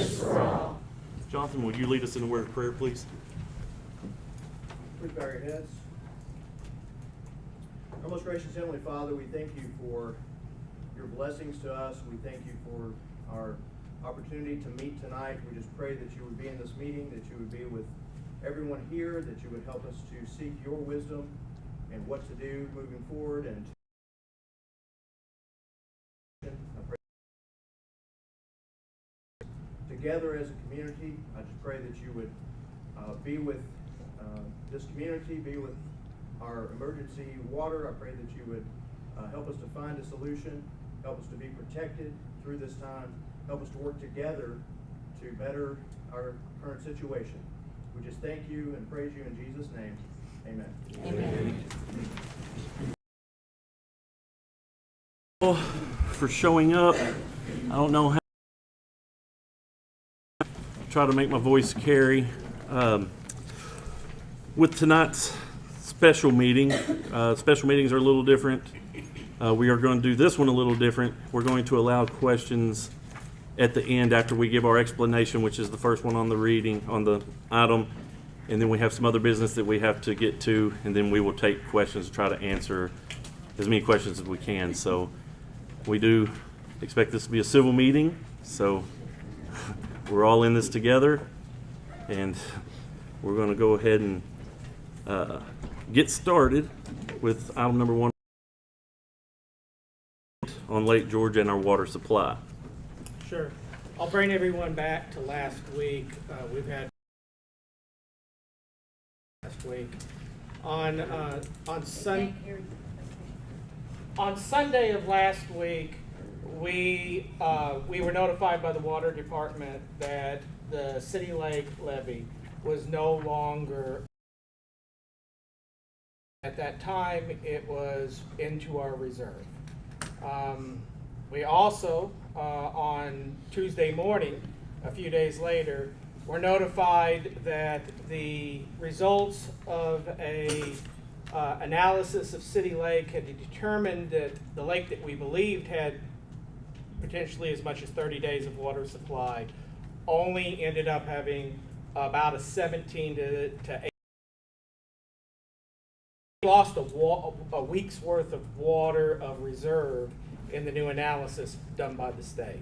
justice for all. Jonathan, would you lead us in a word of prayer, please? Please bow your heads. Our most gracious Heavenly Father, we thank you for your blessings to us. We thank you for our opportunity to meet tonight. We just pray that you would be in this meeting, that you would be with everyone here, that you would help us to seek your wisdom and what to do moving forward. And I pray together as a community, I just pray that you would be with this community, be with our emergency water. I pray that you would help us to find a solution, help us to be protected through this time, help us to work together to better our current situation. We just thank you and praise you in Jesus' name. Amen. Amen. For showing up. I don't know how to try to make my voice carry. With tonight's special meeting, special meetings are a little different. We are going to do this one a little different. We're going to allow questions at the end after we give our explanation, which is the first one on the reading, on the item. And then we have some other business that we have to get to, and then we will take questions to try to answer as many questions as we can. So we do expect this to be a civil meeting, so we're all in this together, and we're going to go ahead and get started with item number 1 on Lake George and our water supply. Sure. I'll bring everyone back to last week. We've had last week on Sunday of last week. We were notified by the water department that the City Lake levee was no longer. At that time, it was into our reserve. We also, on Tuesday morning, a few days later, were notified that the results of a analysis of City Lake had determined that the lake that we believed had potentially as much as 30 days of water supply only ended up having about a 17 to 8. Lost a week's worth of water of reserve in the new analysis done by the state.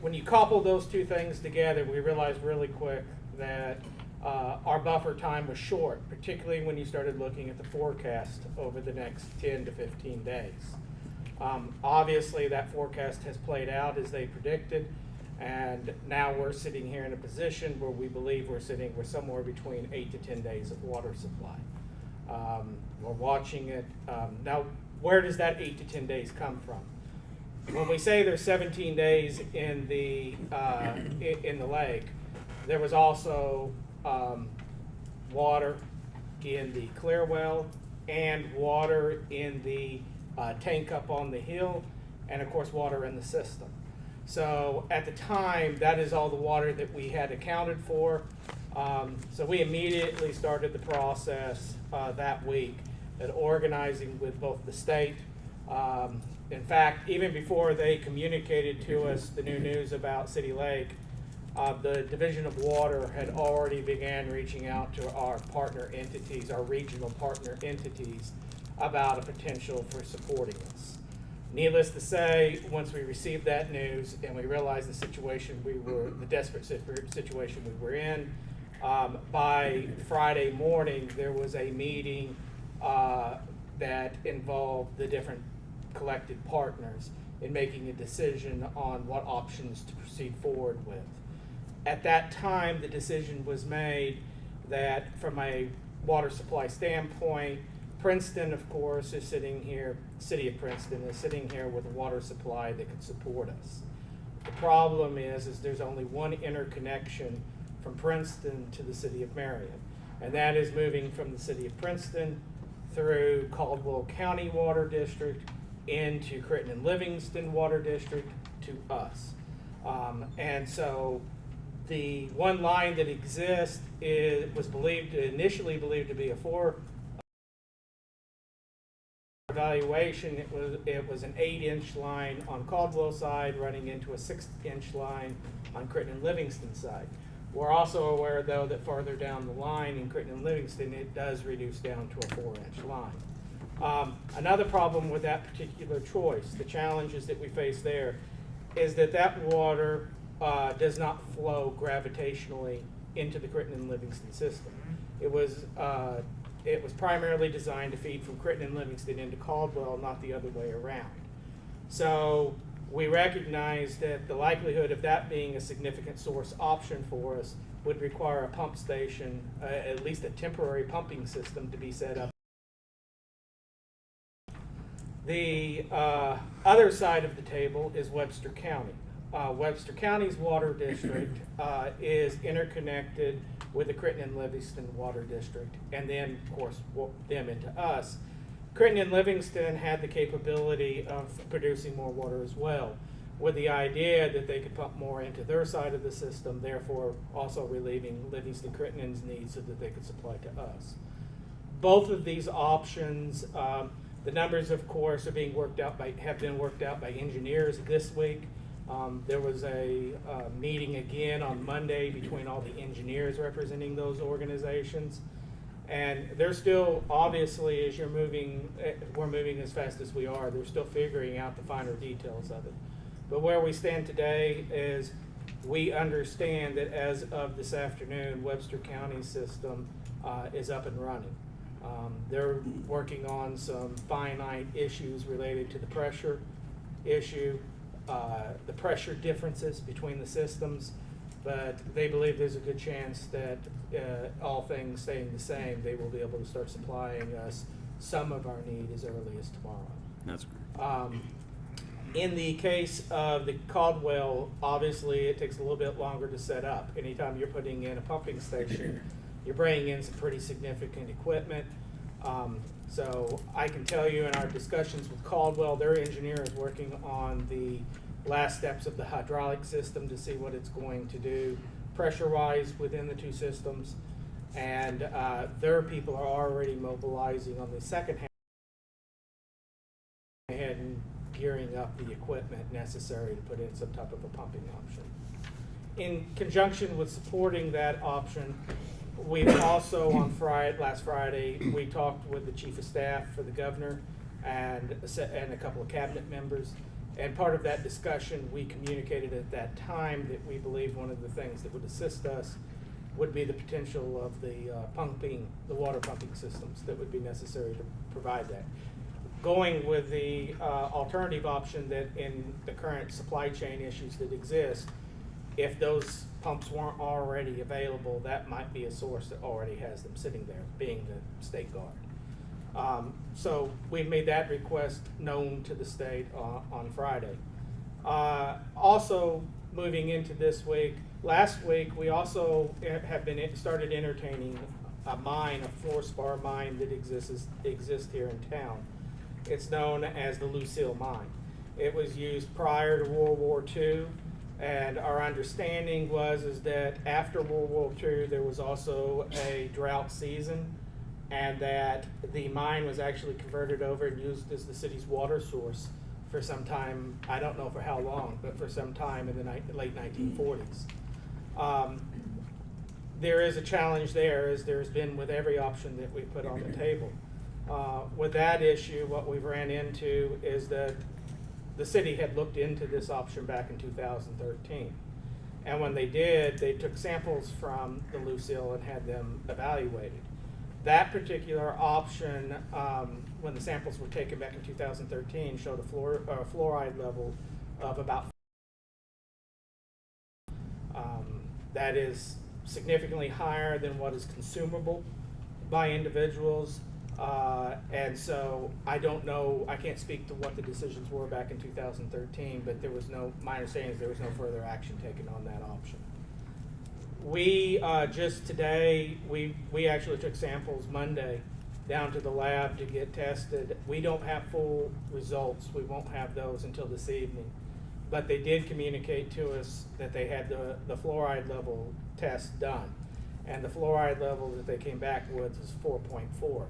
When you couple those two things together, we realized really quick that our buffer time was short, particularly when you started looking at the forecast over the next 10 to 15 days. Obviously, that forecast has played out as they predicted, and now we're sitting here in a position where we believe we're somewhere between 8 to 10 days of water supply. We're watching it. Now, where does that 8 to 10 days come from? When we say there's 17 days in the lake, there was also water in the clear well and water in the tank up on the hill, and of course water in the system. So at the time, that is all the water that we had accounted for. So we immediately started the process that week at organizing with both the state. In fact, even before they communicated to us the new news about City Lake, the Division of Water had already began reaching out to our partner entities, our regional partner entities, about a potential for supporting us. Needless to say, once we received that news and we realized the desperate situation we were in, by Friday morning, there was a meeting that involved the different collected partners in making a decision on what options to proceed forward with. At that time, the decision was made that from a water supply standpoint, Princeton, of course, is sitting here, City of Princeton is sitting here with a water supply that could support us. The problem is there's only one interconnection from Princeton to the City of Marion, and that is moving from the City of Princeton through Caldwell County Water District into Critton and Livingston Water District to us. And so the one line that exists was initially believed to be a 4 Evaluation, it was an 8-inch line on Caldwell side running into a 6-inch line on Critton and Livingston side. We're also aware, though, that farther down the line in Critton and Livingston, it does reduce down to a 4-inch line. Another problem with that particular choice, the challenges that we face there, is that water does not flow gravitationally into the Critton and Livingston system. It was primarily designed to feed from Critton and Livingston into Caldwell, not the other way around. So we recognize that the likelihood of that being a significant source option for us would require a pump station, at least a temporary pumping system, to be set up. The other side of the table is Webster County. Webster County's water district is interconnected with the Critton and Livingston water district, and then, of course, them into us. Critton and Livingston had the capability of producing more water as well, with the idea that they could pump more into their side of the system, therefore also relieving Livingston Critton's needs so that they could supply to us. Both of these options, the numbers, of course, have been worked out by engineers this week. There was a meeting again on Monday between all the engineers representing those organizations. And they're still, obviously, as we're moving as fast as we are, they're still figuring out the finer details of it. But where we stand today is we understand that as of this afternoon, Webster County system is up and running. They're working on some finite issues related to the pressure issue, the pressure differences between the systems, but they believe there's a good chance that all things staying the same, they will be able to start supplying us some of our need as early as tomorrow. That's great. In the case of the Caldwell, obviously it takes a little bit longer to set up. Anytime you're putting in a pumping station, you're bringing in some pretty significant equipment. So I can tell you in our discussions with Caldwell, their engineer is working on the last steps of the hydraulic system to see what it's going to do pressure-wise within the two systems. And their people are already mobilizing on the second half and gearing up the equipment necessary to put in some type of a pumping option. In conjunction with supporting that option, we've also last Friday, we talked with the chief of staff for the governor and a couple of cabinet members. And part of that discussion, we communicated at that time that we believe one of the things that would assist us would be the potential of the water pumping systems that would be necessary to provide that. Going with the alternative option that in the current supply chain issues that exist, if those pumps weren't already available, that might be a source that already has them sitting there, being the state guard. So we've made that request known to the state on Friday. Also, moving into this week, last week we also started entertaining a fluorspar mine that exists here in town. It's known as the Lucille mine. It was used prior to World War II. And our understanding is that after World War II, there was also a drought season, and that the mine was actually converted over and used as the city's water source for some time. I don't know for how long, but for some time in the late 1940s. There is a challenge there, as there's been with every option that we put on the table. With that issue, what we've ran into is that the city had looked into this option back in 2013. And when they did, they took samples from the Lucille and had them evaluated. That particular option, when the samples were taken back in 2013, showed a fluoride level of about that is significantly higher than what is consumable by individuals. And so I don't know, I can't speak to what the decisions were back in 2013, but my understanding is there was no further action taken on that option. We just today, we actually took samples Monday down to the lab to get tested. We don't have full results. We won't have those until this evening. But they did communicate to us that they had the fluoride level test done. And the fluoride level that they came back with was 4.4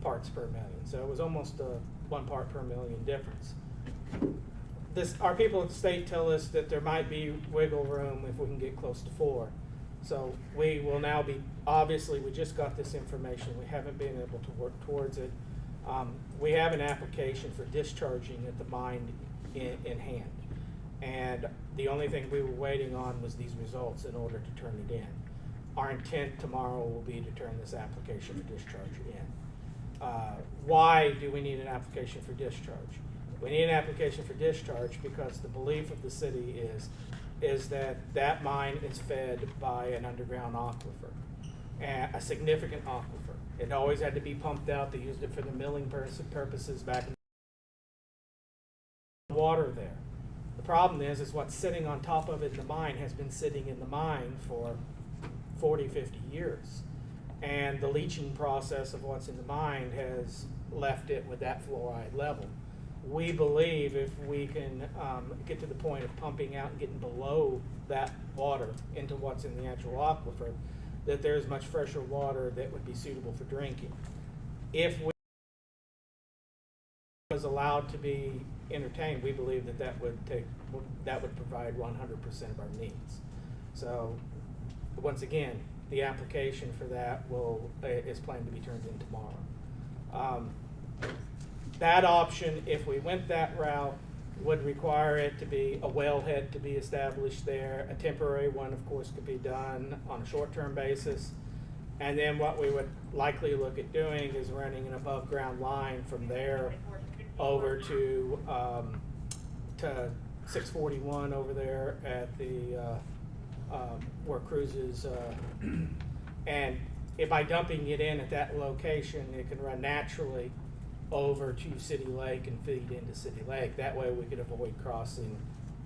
parts per million. So it was almost 1 part per million difference. Our people at the state tell us that there might be wiggle room if we can get close to 4. So we will now be, obviously, we just got this information. We haven't been able to work towards it. We have an application for discharging at the mine in hand. And the only thing we were waiting on was these results in order to turn it in. Our intent tomorrow will be to turn this application for discharge in. Why do we need an application for discharge? We need an application for discharge because the belief of the city is that that mine is fed by an underground aquifer, a significant aquifer. It always had to be pumped out. They used it for the milling purposes back in the water there. The problem is what's sitting on top of it in the mine has been sitting in the mine for 40, 50 years. And the leaching process of what's in the mine has left it with that fluoride level. We believe if we can get to the point of pumping out and getting below that water into what's in the actual aquifer, that there's much fresher water that would be suitable for drinking. If we was allowed to be entertained, we believe that would provide 100% of our needs. So once again, the application for that is planned to be turned in tomorrow. That option, if we went that route, would require it to be a wellhead to be established there. A temporary one, of course, could be done on a short-term basis. And then what we would likely look at doing is running an above-ground line from there over to 641 over there at the where cruises. And by dumping it in at that location, it can run naturally over to City Lake and feed into City Lake. That way we could avoid crossing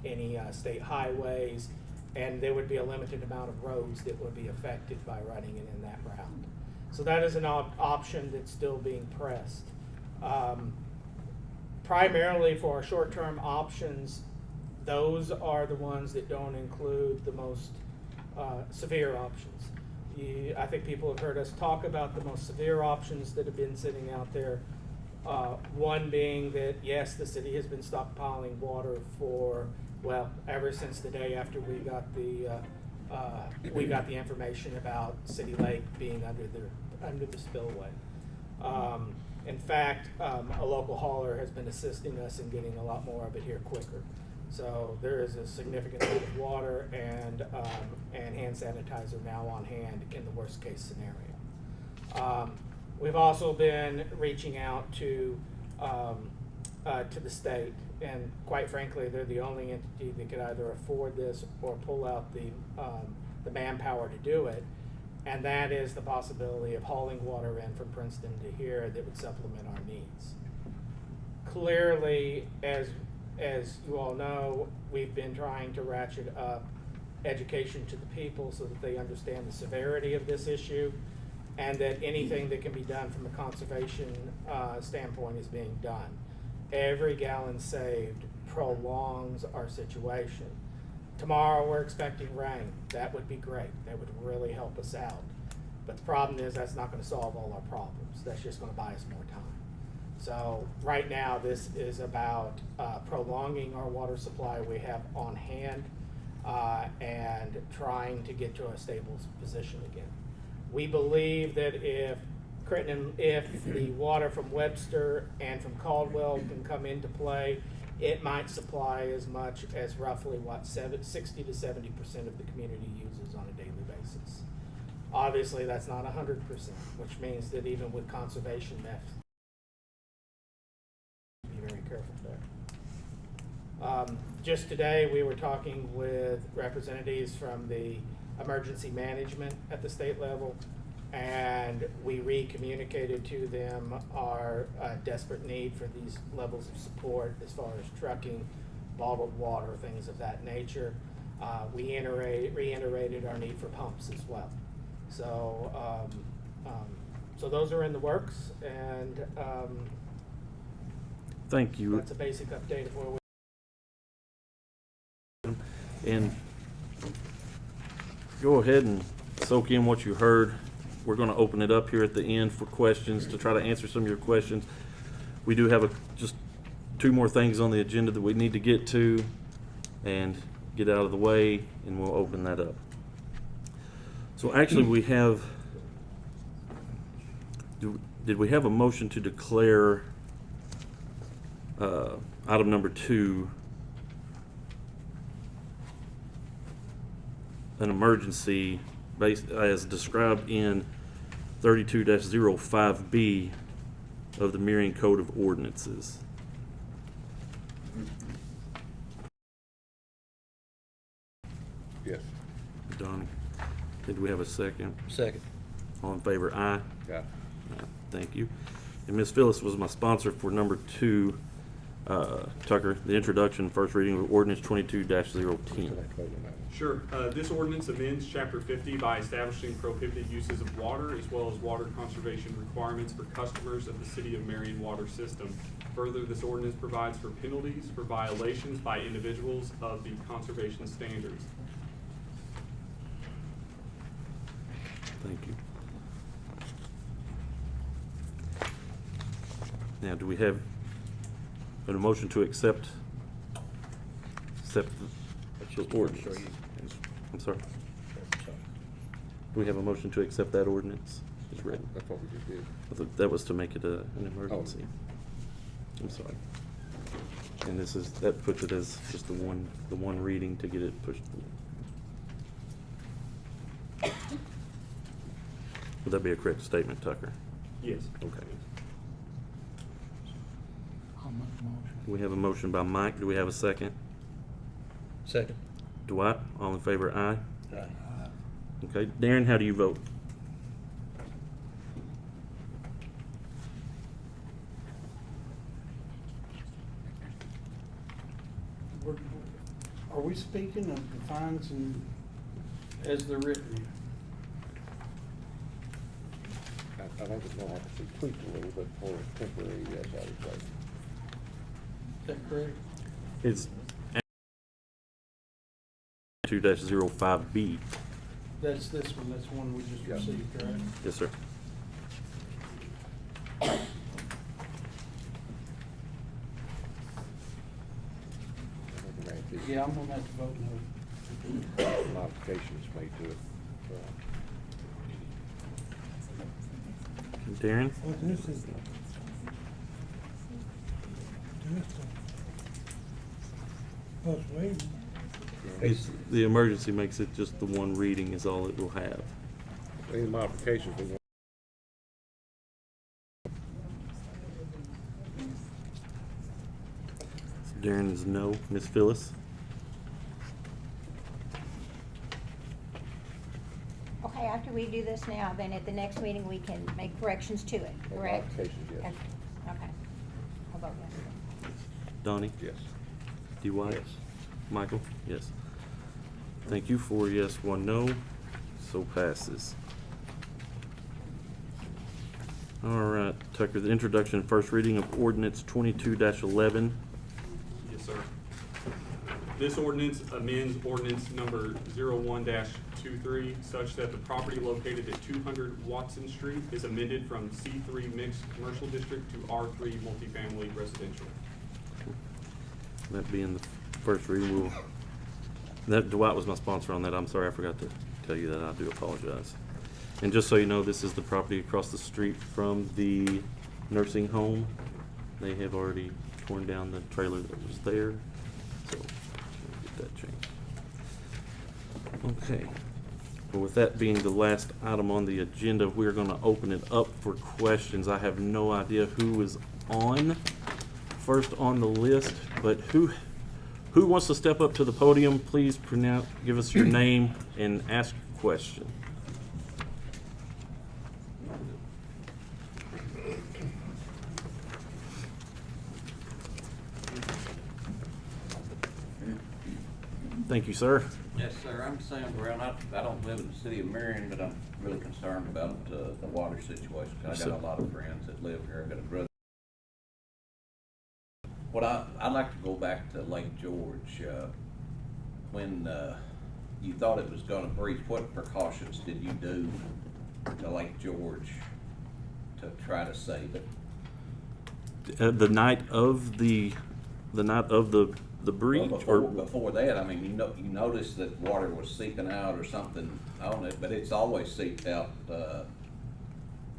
any state highways, and there would be a limited amount of roads that would be affected by running it in that route. So that is an option that's still being pressed. Primarily for our short-term options, those are the ones that don't include the most severe options. I think people have heard us talk about the most severe options that have been sitting out there. One being that, yes, the city has been stockpiling water for, well, ever since the day after we got the information about City Lake being under the spillway. In fact, a local hauler has been assisting us in getting a lot more of it here quicker. So there is a significant amount of water and hand sanitizer now on hand in the worst case scenario. We've also been reaching out to the state, and quite frankly, they're the only entity that could either afford this or pull out the manpower to do it. And that is the possibility of hauling water in from Princeton to here that would supplement our needs. Clearly, as you all know, we've been trying to ratchet up education to the people so that they understand the severity of this issue, and that anything that can be done from a conservation standpoint is being done. Every gallon saved prolongs our situation. Tomorrow we're expecting rain. That would be great. That would really help us out. But the problem is that's not going to solve all our problems. That's just going to buy us more time. So right now this is about prolonging our water supply we have on hand and trying to get to a stable position again. We believe that if the water from Webster and from Caldwell can come into play, it might supply as much as roughly 60 to 70% of the community uses on a daily basis. Obviously, that's not 100%, which means that even with conservation methods, be very careful there. Just today, we were talking with representatives from the emergency management at the state level, and we re-communicated to them our desperate need for these levels of support as far as trucking, bottled water, things of that nature. We reiterated our need for pumps as well. So, so those are in the works, and thank you. That's a basic update of where we. And go ahead and soak in what you heard. We're going to open it up here at the end for questions to try to answer some of your questions. We do have just two more things on the agenda that we need to get to and get out of the way, and we'll open that up. So actually, we have, did we have a motion to declare item number 2 an emergency based as described in 32-05B of the Marion Code of Ordinances? Yes. Donnie, did we have a second? Second. All in favor, aye. Yeah. Thank you. And Ms. Phyllis was my sponsor for number 2, Tucker, the introduction, first reading of ordinance 22-010. Sure. This ordinance amends Chapter 50 by establishing prohibited uses of water as well as water conservation requirements for customers of the City of Marion water system. Further, this ordinance provides for penalties for violations by individuals of the conservation standards. Thank you. Now, do we have a motion to accept the ordinance? I'm sorry. Do we have a motion to accept that ordinance? It's written. That's what we just did. I thought that was to make it an emergency. I'm sorry. And that puts it as just the one reading to get it pushed through. Would that be a correct statement, Tucker? Yes. Okay. We have a motion by Mike. Do we have a second? Second. Dwight, all in favor, aye. Aye. Okay, Darren, how do you vote? Are we speaking of the fines and as they're written? I think it's going to have to be tweaked a little bit for temporary, yes, I would say. Is that correct? It's 2-05B. That's this one, that's one we just Yeah. received, right? Yes, sir. Yeah, I'm gonna have to vote no. Modifications made to it. Darren? The emergency makes it just the one reading is all it will have. Any modifications we want. Darren is no. Ms. Phyllis? Okay, after we do this now, then at the next meeting, we can make corrections to it, Make correct? modifications, yes. Okay. I'll vote yes. Donnie? Yes. DY? Yes. Michael? Yes. Thank you. 4 yes, 1 no. So passes. All right, Tucker, the introduction and first reading of ordinance 22-11. Yes, sir. This ordinance amends ordinance number 01-23 such that the property located at 200 Watson Street is amended from C3 Mixed Commercial District to R3 Multifamily Residential. That being the first reading, Dwight was my sponsor on that. I'm sorry, I forgot to tell you that. I do apologize. And just so you know, this is the property across the street from the nursing home. They have already torn down the trailer that was there, so we'll get that changed. Okay. Well, with that being the last item on the agenda, we're going to open it up for questions. I have no idea who is on first on the list, but who wants to step up to the podium? Please give us your name and ask a question. Thank you, sir. Yes, sir. I'm Sam Brown. I don't live in the city of Marion, but I'm really concerned about the water situation. I got a lot of friends that live here. I got a brother. I'd like to go back to Lake George. When you thought it was going to breach, what precautions did you do to Lake George to try to save it? The night of the breach, Well, or before that, I mean, you noticed that water was seeping out or something on it, but it's always seeped out,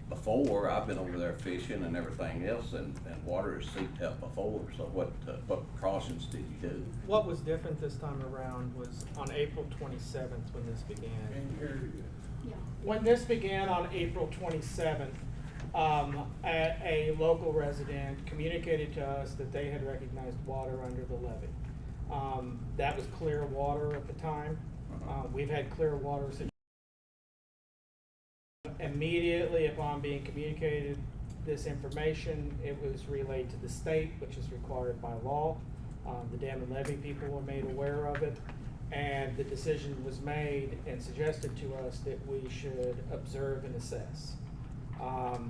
before. I've been over there fishing and everything else, and water has seeped out before, so what precautions did you do? What was different this time around was on April 27th when this began. When this began on April 27th, a local resident communicated to us that they had recognized water under the levee. That was clear water at the time. We've had clear water since. Immediately upon being communicated this information, it was relayed to the state, which is required by law. The dam and levee people were made aware of it, and the decision was made and suggested to us that we should observe and assess.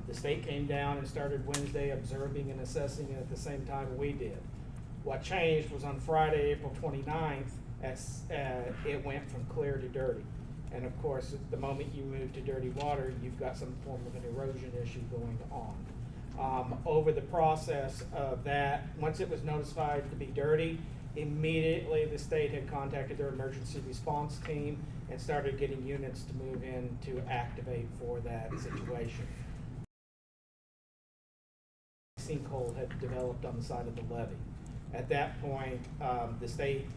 The state came down and started Wednesday observing and assessing it at the same time we did. What changed was on Friday, April 29th, it went from clear to dirty. And of course, the moment you move to dirty water, you've got some form of an erosion issue going on. Over the process of that, once it was notified to be dirty, immediately the state had contacted their emergency response team and started getting units to move in to activate for that situation. Sinkhole had developed on the side of the levee. At that point, the state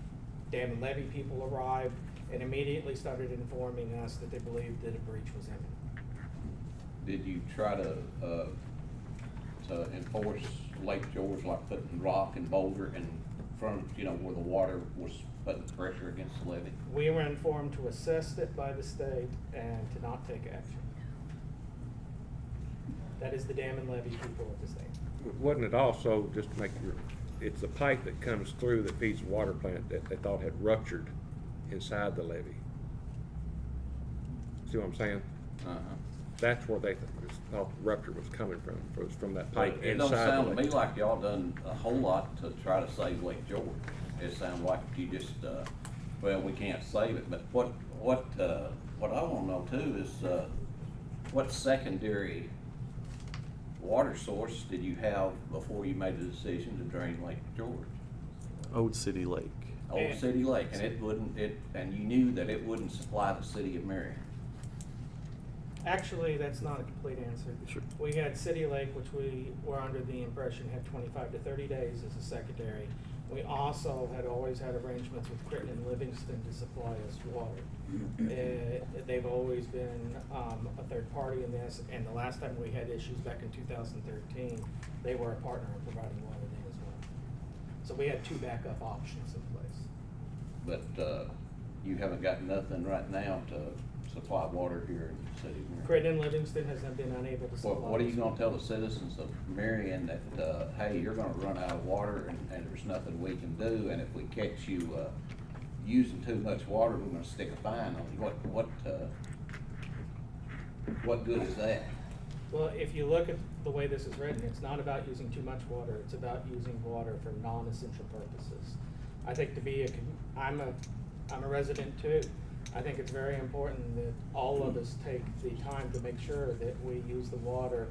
dam and levee people arrived and immediately started informing us that they believed that a breach was imminent. Did you try to enforce Lake George, like putting rock and boulder in front, where the water was putting pressure against the levee? We were informed to assess it by the state and to not take action. That is the dam and levee people at the state. Wasn't it also, just to make your, it's the pipe that comes through that feeds the water plant that they thought had ruptured inside the levee? See what I'm saying? That's where they thought the rupture was coming from, was from that pipe It inside don't the sound to me lake. like y'all done a whole lot to try to save Lake George. It sounds like you just, well, we can't save it, but what I wanna know too is, what secondary water source did you have before you made the decision to drain Lake George? Old City Lake. Old City Lake, and and you knew that it wouldn't supply the city of Marion. Actually, that's not a complete answer. Sure. We had City Lake, which we were under the impression had 25 to 30 days as a secondary. We also had always had arrangements with Critton and Livingston to supply us water. They've always been a third party in this, and the last time we had issues back in 2013, they were a partner in providing water then as well. So we had two backup options in place. But you haven't got nothing right now to supply water here in the city of Marion. Critton and Livingston has been unable to supply. What are you us. gonna tell the citizens of Marion that, hey, you're gonna run out of water and there's nothing we can do, and if we catch you, using too much water, we're gonna stick a fine on you? What good is that? Well, if you look at the way this is written, it's not about using too much water, it's about using water for non-essential purposes. I think I'm a resident too. I think it's very important that all of us take the time to make sure that we use the water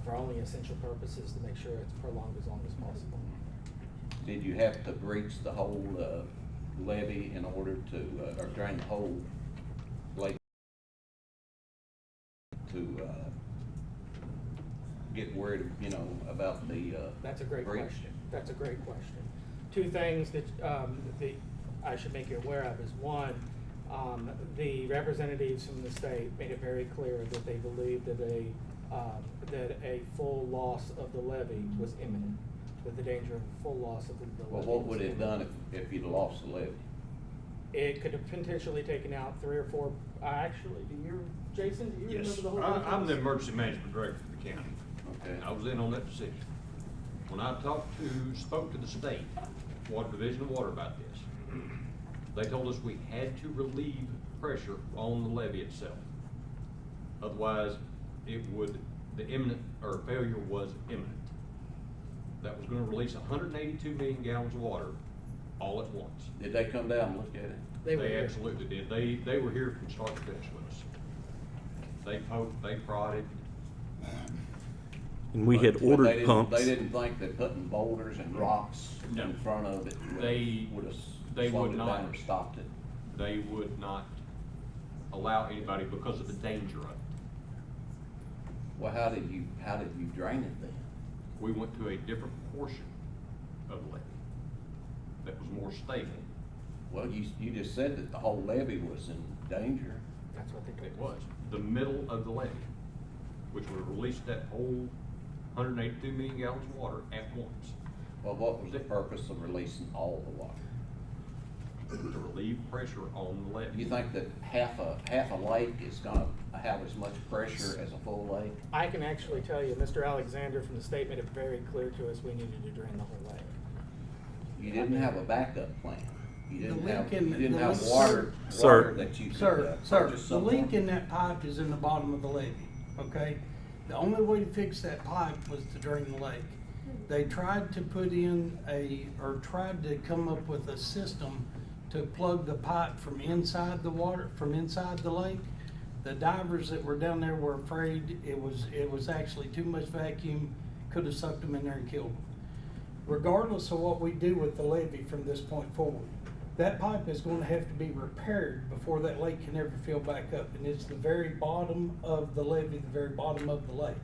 for only essential purposes, to make sure it's prolonged as long as possible. Did you have to breach the whole, levee in order to, or drain the whole lake to, get worried, about the, That's a great breach? question. That's a great question. Two things that I should make you aware of is, one, the representatives from the state made it very clear that they believed that a full loss of the levee was imminent, that the danger of a full loss of the levee. Well, what would was it have done if you'd lost the levee? It could have potentially taken out 3 or 4. Actually, Jason, do you Yes, remember the whole? I'm the details? emergency management director for the county. Okay. I was in on that decision. When I spoke to the state Water Division of Water about this, they told us we had to relieve pressure on the levee itself. Otherwise, the failure was imminent. That was gonna release 182 million gallons of water all at once. Did they come down and look at it? They were They here. absolutely did. They were here from start to finish with us. They poked, they prodded. And we had But they ordered didn't- pumps. They didn't think that putting boulders and rocks No. in front of it They- would have they slowed would it not. down or stopped it. They would not allow anybody because of the danger of it. Well, how did you drain it then? We went to a different portion of the levee that was more stable. Well, you just said that the whole levee was in danger. That's what they told It us. was the middle of the levee, which would have released that whole 182 million gallons of water at once Well, what was the purpose of releasing all the water? to relieve pressure on the levee. You think that half a lake is gonna have as much pressure as a full lake? I can actually tell you, Mr. Alexander from the state made it very clear to us we needed to drain the whole lake. You didn't have a backup plan. You didn't leak have, in- you didn't the have leak- water Sir. that you could Sir, purchase the somewhere. leak in that pipe is in the bottom of the levee, okay? The only way to fix that pipe was to drain the lake. They tried to put in tried to come up with a system to plug the pipe from inside the water, from inside the lake. The divers that were down there were afraid it was actually too much vacuum, could have sucked them in there and killed them. Regardless of what we do with the levee from this point forward, that pipe is going to have to be repaired before that lake can ever fill back up. And it's the very bottom of the levee, the very bottom of the lake.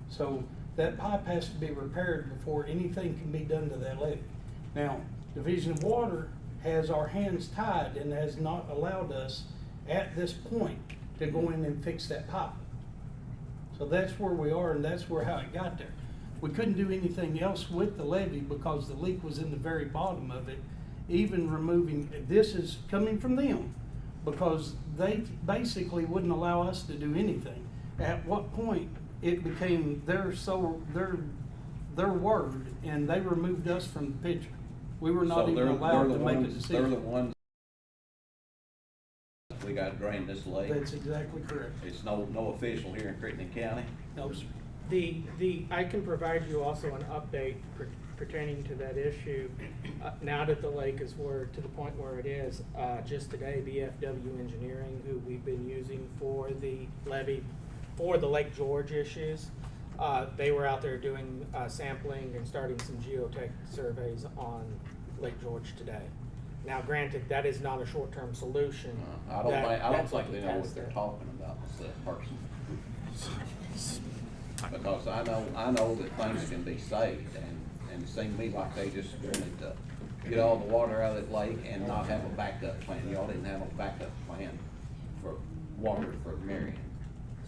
So that pipe has to be repaired before anything can be done to that levee. Now, Division of Water has our hands tied and has not allowed us at this point to go in and fix that pipe. So that's where we are, and that's how it got there. We couldn't do anything else with the levee because the leak was in the very bottom of it. Even removing, this is coming from them, because they basically wouldn't allow us to do anything. At what point it became their word, and they removed us from the picture. We were not So even they're allowed the to make a ones- They're the decision. ones, we gotta drain this lake. That's exactly correct. It's no official here in Crittenden County. No, sir. I can provide you also an update pertaining to that issue. Now that the lake is to the point where it is, just today, BFW Engineering, who we've been using for the levee, for the Lake George issues, they were out there doing sampling and starting some geotech surveys on Lake George today. Now, granted, that is not a short-term solution. I don't That's think they looking know past what they're that. talking about, that person. Because I know that things can be saved, and it seemed to me like they just wanted to get all the water out of that lake and not have a backup plan. Y'all didn't have a backup plan for water for Marion,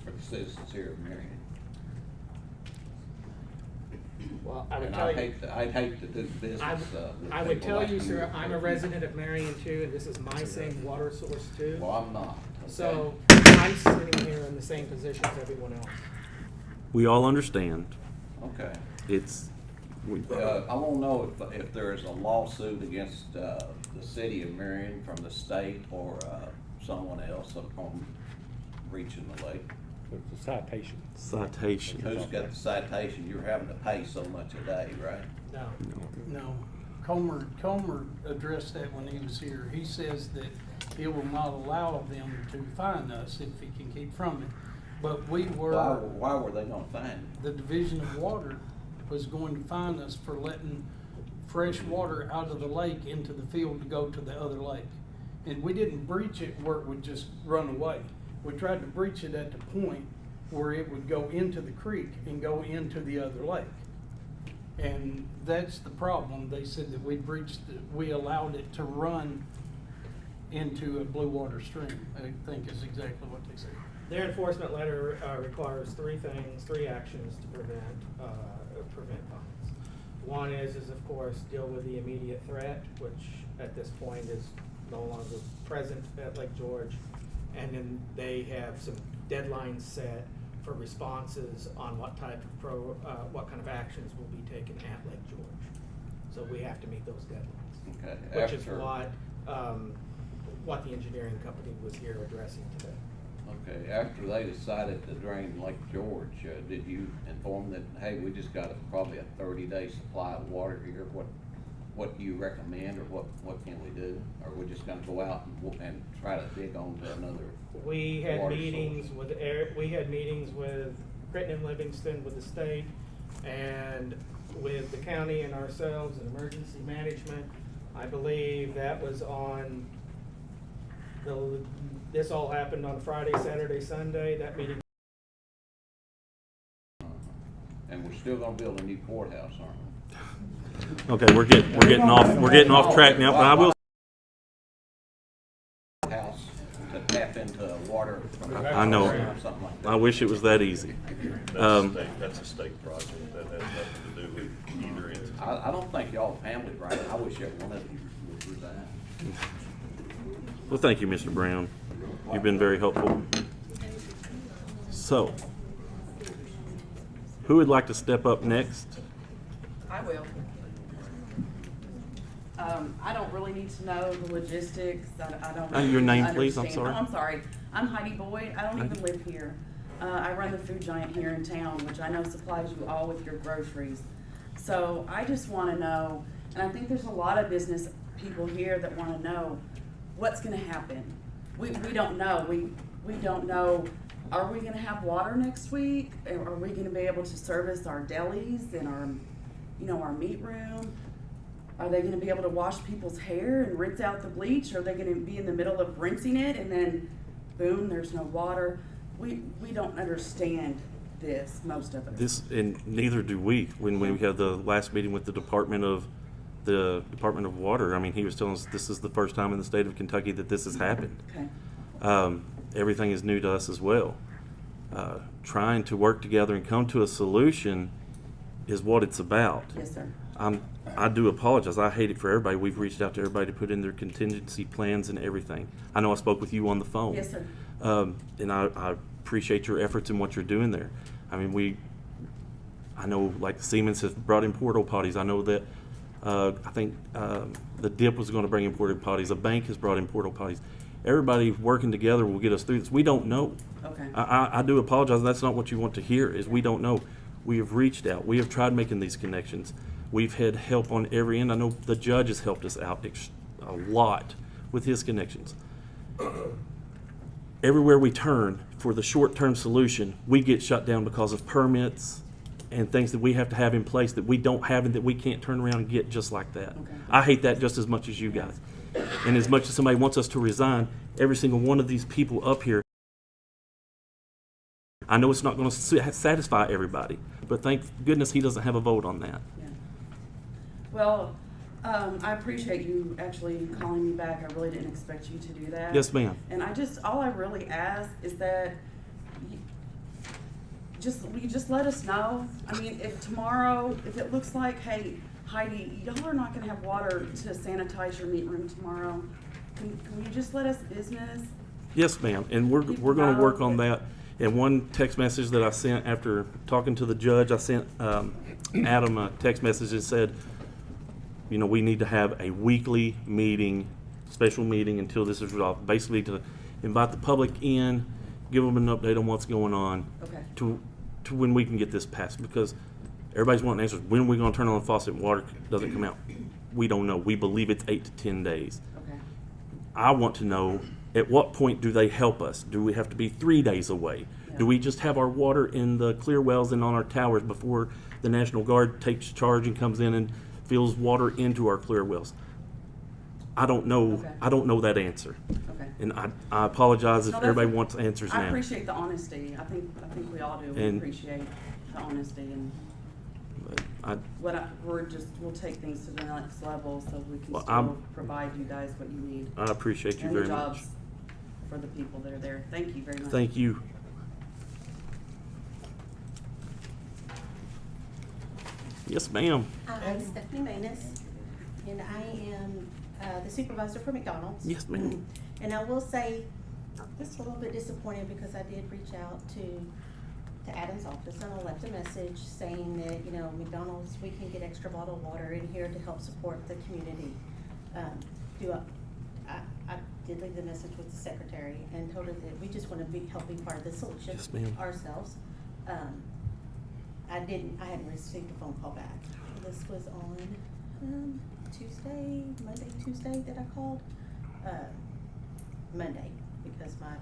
for the citizens here of Marion. Well, I would And tell you. I'd hate to do business, with I would people tell like you, sir, I'm a if you- resident of Marion too, and this is my same water source too. Well, I'm not, okay? So I'm sitting here in the same position as everyone else. We all understand. Okay. We, I wanna know if there is a lawsuit against, the city of Marion from the state or, someone else upon reaching the lake. It's a citation. citation. Who's got the citation? You're having to pay so much a day, right? No. No. Comer addressed that when he was here. He says that he will not allow them to fine us if he can keep from it. But we Why were they gonna fine you? the Division of Water was going to fine us for letting fresh water out of the lake into the field to go to the other lake. And we didn't breach it where it would just run away. We tried to breach it at the point where it would go into the creek and go into the other lake. And that's the problem. They said that we allowed it to run into a blue water stream, I think is exactly what they said. Their enforcement letter requires three actions to prevent fines. One is of course, deal with the immediate threat, which at this point is no longer present at Lake George. And then they have some deadlines set for responses on what kind of actions will be taken at Lake George. So we have to meet those deadlines. Okay. Which is After- what the engineering company was here addressing today. Okay, after they decided to drain Lake George, did you inform that, hey, we just got probably a 30-day supply of water here? What do you recommend, or what can we do? Or we're just gonna go out and try to dig on to another We had water meetings source? with Creighton and Livingston with the state and with the county and ourselves and emergency management. I believe that was on this all happened on Friday, Saturday, Sunday. That meeting. And we're still gonna build a new courthouse, aren't we? Okay, we're getting off track now, but I will. House to tap into water from I know. or something like that. I wish it was that easy. That's a state project, that has nothing to do with either entity. I don't think y'all family right. I wish every one of you would resign. Well, thank you, Mr. Brown. You've been very helpful. So, who would like to step up next? I will. I don't really need to know the logistics. I don't. Your name, understand. please. I'm sorry. Oh, I'm sorry. I'm Heidi Boyd. I don't even live here. I run the food giant here in town, which I know supplies you all with your groceries. So I just want to know, and I think there's a lot of business people here that want to know what's going to happen. We don't know. We don't know. Are we going to have water next week? Are we going to be able to service our delis and our meat room? Are they going to be able to wash people's hair and rinse out the bleach? Are they going to be in the middle of rinsing it and then boom, there's no water? We don't understand this, most of us. And neither do we. When we had the last meeting with the Department of Water, I mean, he was telling us this is the first time in the state of Kentucky that this has happened. Okay. Everything is new to us as well. Trying to work together and come to a solution is what it's about. Yes, sir. I do apologize. I hate it for everybody. We've reached out to everybody to put in their contingency plans and everything. I know I spoke with you on the phone. Yes, sir. And I appreciate your efforts and what you're doing there. I mean, I know like the Siemens has brought in portal potties. I know that I think the DIP was going to bring in portal potties. A bank has brought in portal potties. Everybody working together will get us through this. We don't know. Okay. I do apologize. That's not what you want to hear, is we don't know. We have reached out. We have tried making these connections. We've had help on every end. I know the judge has helped us out a lot with his connections. Everywhere we turn for the short-term solution, we get shut down because of permits and things that we have to have in place that we don't have and that we can't turn around and get just like that. Okay. I hate that just as much as you guys. And as much as somebody wants us to resign, every single one of these people up here, I know it's not going to satisfy everybody, but thank goodness he doesn't have a vote on that. Yeah. Well, I appreciate you actually calling me back. I really didn't expect you to do that. Yes, ma'am. And all I really ask is that will you just let us know? I mean, if tomorrow, if it looks like, hey, Heidi, y'all are not gonna have water to sanitize your meat room tomorrow, can you just let us business? Yes, ma'am, and we're going to work on that. And one text message that I sent after talking to the judge, I sent Adam a text message that said, you know, we need to have a weekly meeting, special meeting until this is resolved. Basically to invite the public in, give them an update on what's going on. Okay. To when we can get this passed, because everybody's wanting answers. When are we going to turn on the faucet and water doesn't come out? We don't know. We believe it's 8 to 10 days. Okay. I want to know, at what point do they help us? Do we have to be 3 days away? Yeah. Do we just have our water in the clear wells and on our towers before the National Guard takes charge and comes in and fills water into our clear wells? I don't know. Okay. I don't know that answer. Okay. And I apologize if No, everybody wants answers I now. appreciate the honesty. I think we all do. We And- appreciate the honesty and But we'll take things to the next level so we can Well, still provide you guys what you need. I appreciate you And very the much. jobs for the people that are there. Thank you very much. Thank you. Yes, ma'am. I'm Stephanie Manus, and I am the supervisor for McDonald's. Yes, ma'am. And I will say, just a little bit disappointed because I did reach out to Adam's office and I left a message saying that, you know, McDonald's, we can get extra bottled water in here to help support the community. I did leave the message with the secretary and told her that we just want to help be part of the solution Yes, ma'am. ourselves. I hadn't received a phone call back. This was on Tuesday that I called. Monday, because my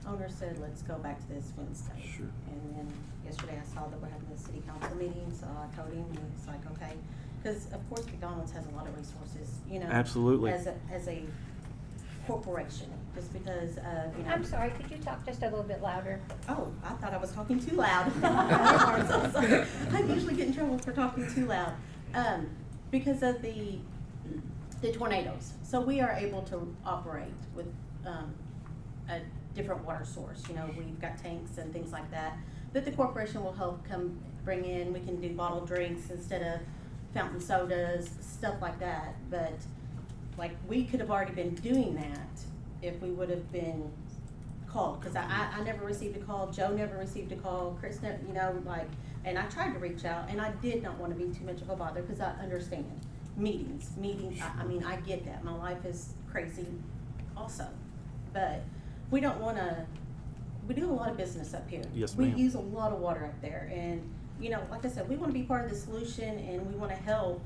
owner said, let's go back to this Wednesday. Sure. And then yesterday I saw that we're having the city council meeting, so I told him, and he's like, okay. Because of course McDonald's has a lot of resources, you know. Absolutely. As a corporation, just because of, you know. I'm sorry, could you talk just a little bit louder? Oh, I thought I was talking too loud. I'm so sorry. I usually get in trouble for talking too loud. Because of the tornadoes. So we are able to operate with a different water source. You know, we've got tanks and things like that the corporation will help come bring in. We can do bottled drinks instead of fountain sodas, stuff like that. But like, we could have already been doing that if we would have been called, because I never received a call, Joe never received a call, Chris never, you know, like, and I tried to reach out, and I did not want to be too much of a bother, because I understand meetings, I mean, I get that, my life is crazy also, but we don't want to, we do a lot of business up here. Yes, We ma'am. use a lot of water up there, and, you know, like I said, we want to be part of the solution, and we want to help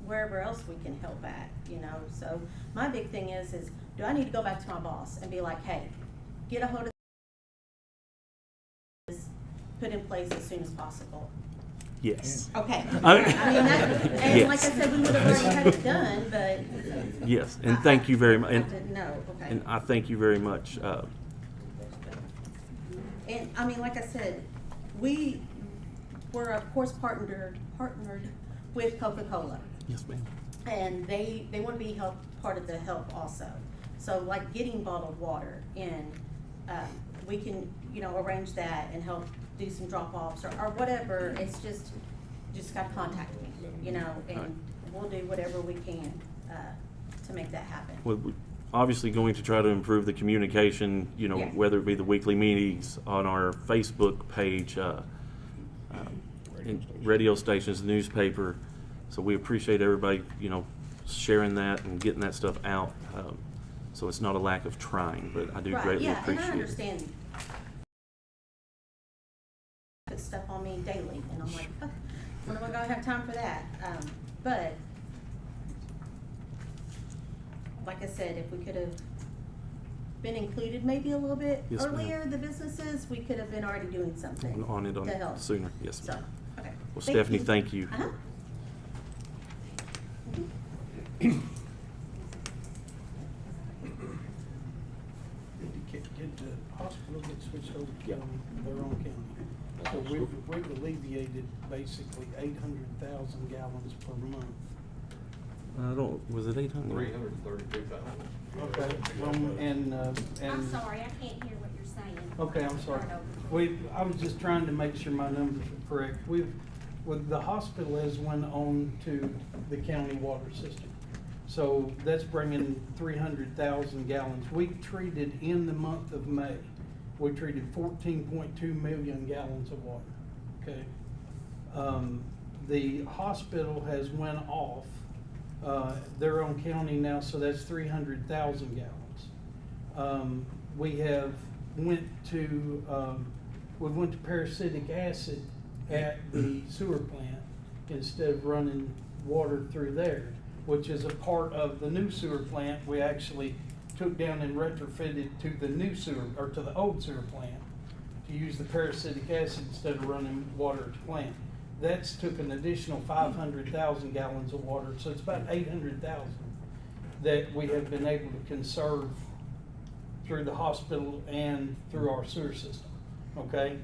wherever else we can help at, you know, so my big thing is do I need to go back to my boss and be like, hey, get a hold of this, put in place as soon as possible? Yes. Okay. Okay. I mean, and Yes. like I said, we would have already had it done, but. Yes, and thank you very much. I didn't know, okay. And I thank you very much. And, I mean, like I said, we were of course partnered with Coca-Cola. Yes, ma'am. And they want to be part of the help also. So like getting bottled water in, we can, you know, arrange that and help do some drop-offs or whatever. It's just gotta contact me, you know, and we'll do whatever we can to make that happen. We're obviously going to try to improve the communication, you know, Yeah. whether it be the weekly meetings on our Facebook page, in radio stations, newspaper. So we appreciate everybody, you know, sharing that and getting that stuff out. So it's not a lack of trying, but I do Right, greatly yeah, appreciate and I it. understand. Put stuff on me daily, and I'm like, when am I gonna have time for that? But like I said, if we could have been included maybe a little bit Yes, ma'am. earlier, the businesses, we could have been already doing something On it to help. sooner. Yes, So, ma'am. okay. Well, Stephanie, thank you. Uh-huh. Did the hospital get switched over to their own county? So we've alleviated basically 800,000 gallons per month. I don't, was it 800? 332,000. Okay, and. I'm sorry, I can't hear what you're saying. Okay, I'm sorry. Start over. I was just trying to make sure my numbers were correct. The hospital has went on to the county water system. So that's bringing 300,000 gallons. We treated in the month of May, we treated 14.2 million gallons of water, okay? The hospital has went off, their own county now, so that's 300,000 gallons. We have went to parasitic acid at the sewer plant instead of running water through there, which is a part of the new sewer plant. We actually took down and retrofitted to the new sewer, or to the old sewer plant, to use the parasitic acid instead of running water to plant. That's took an additional 500,000 gallons of water, so it's about 800,000 that we have been able to conserve through the hospital and through our sewer system, okay?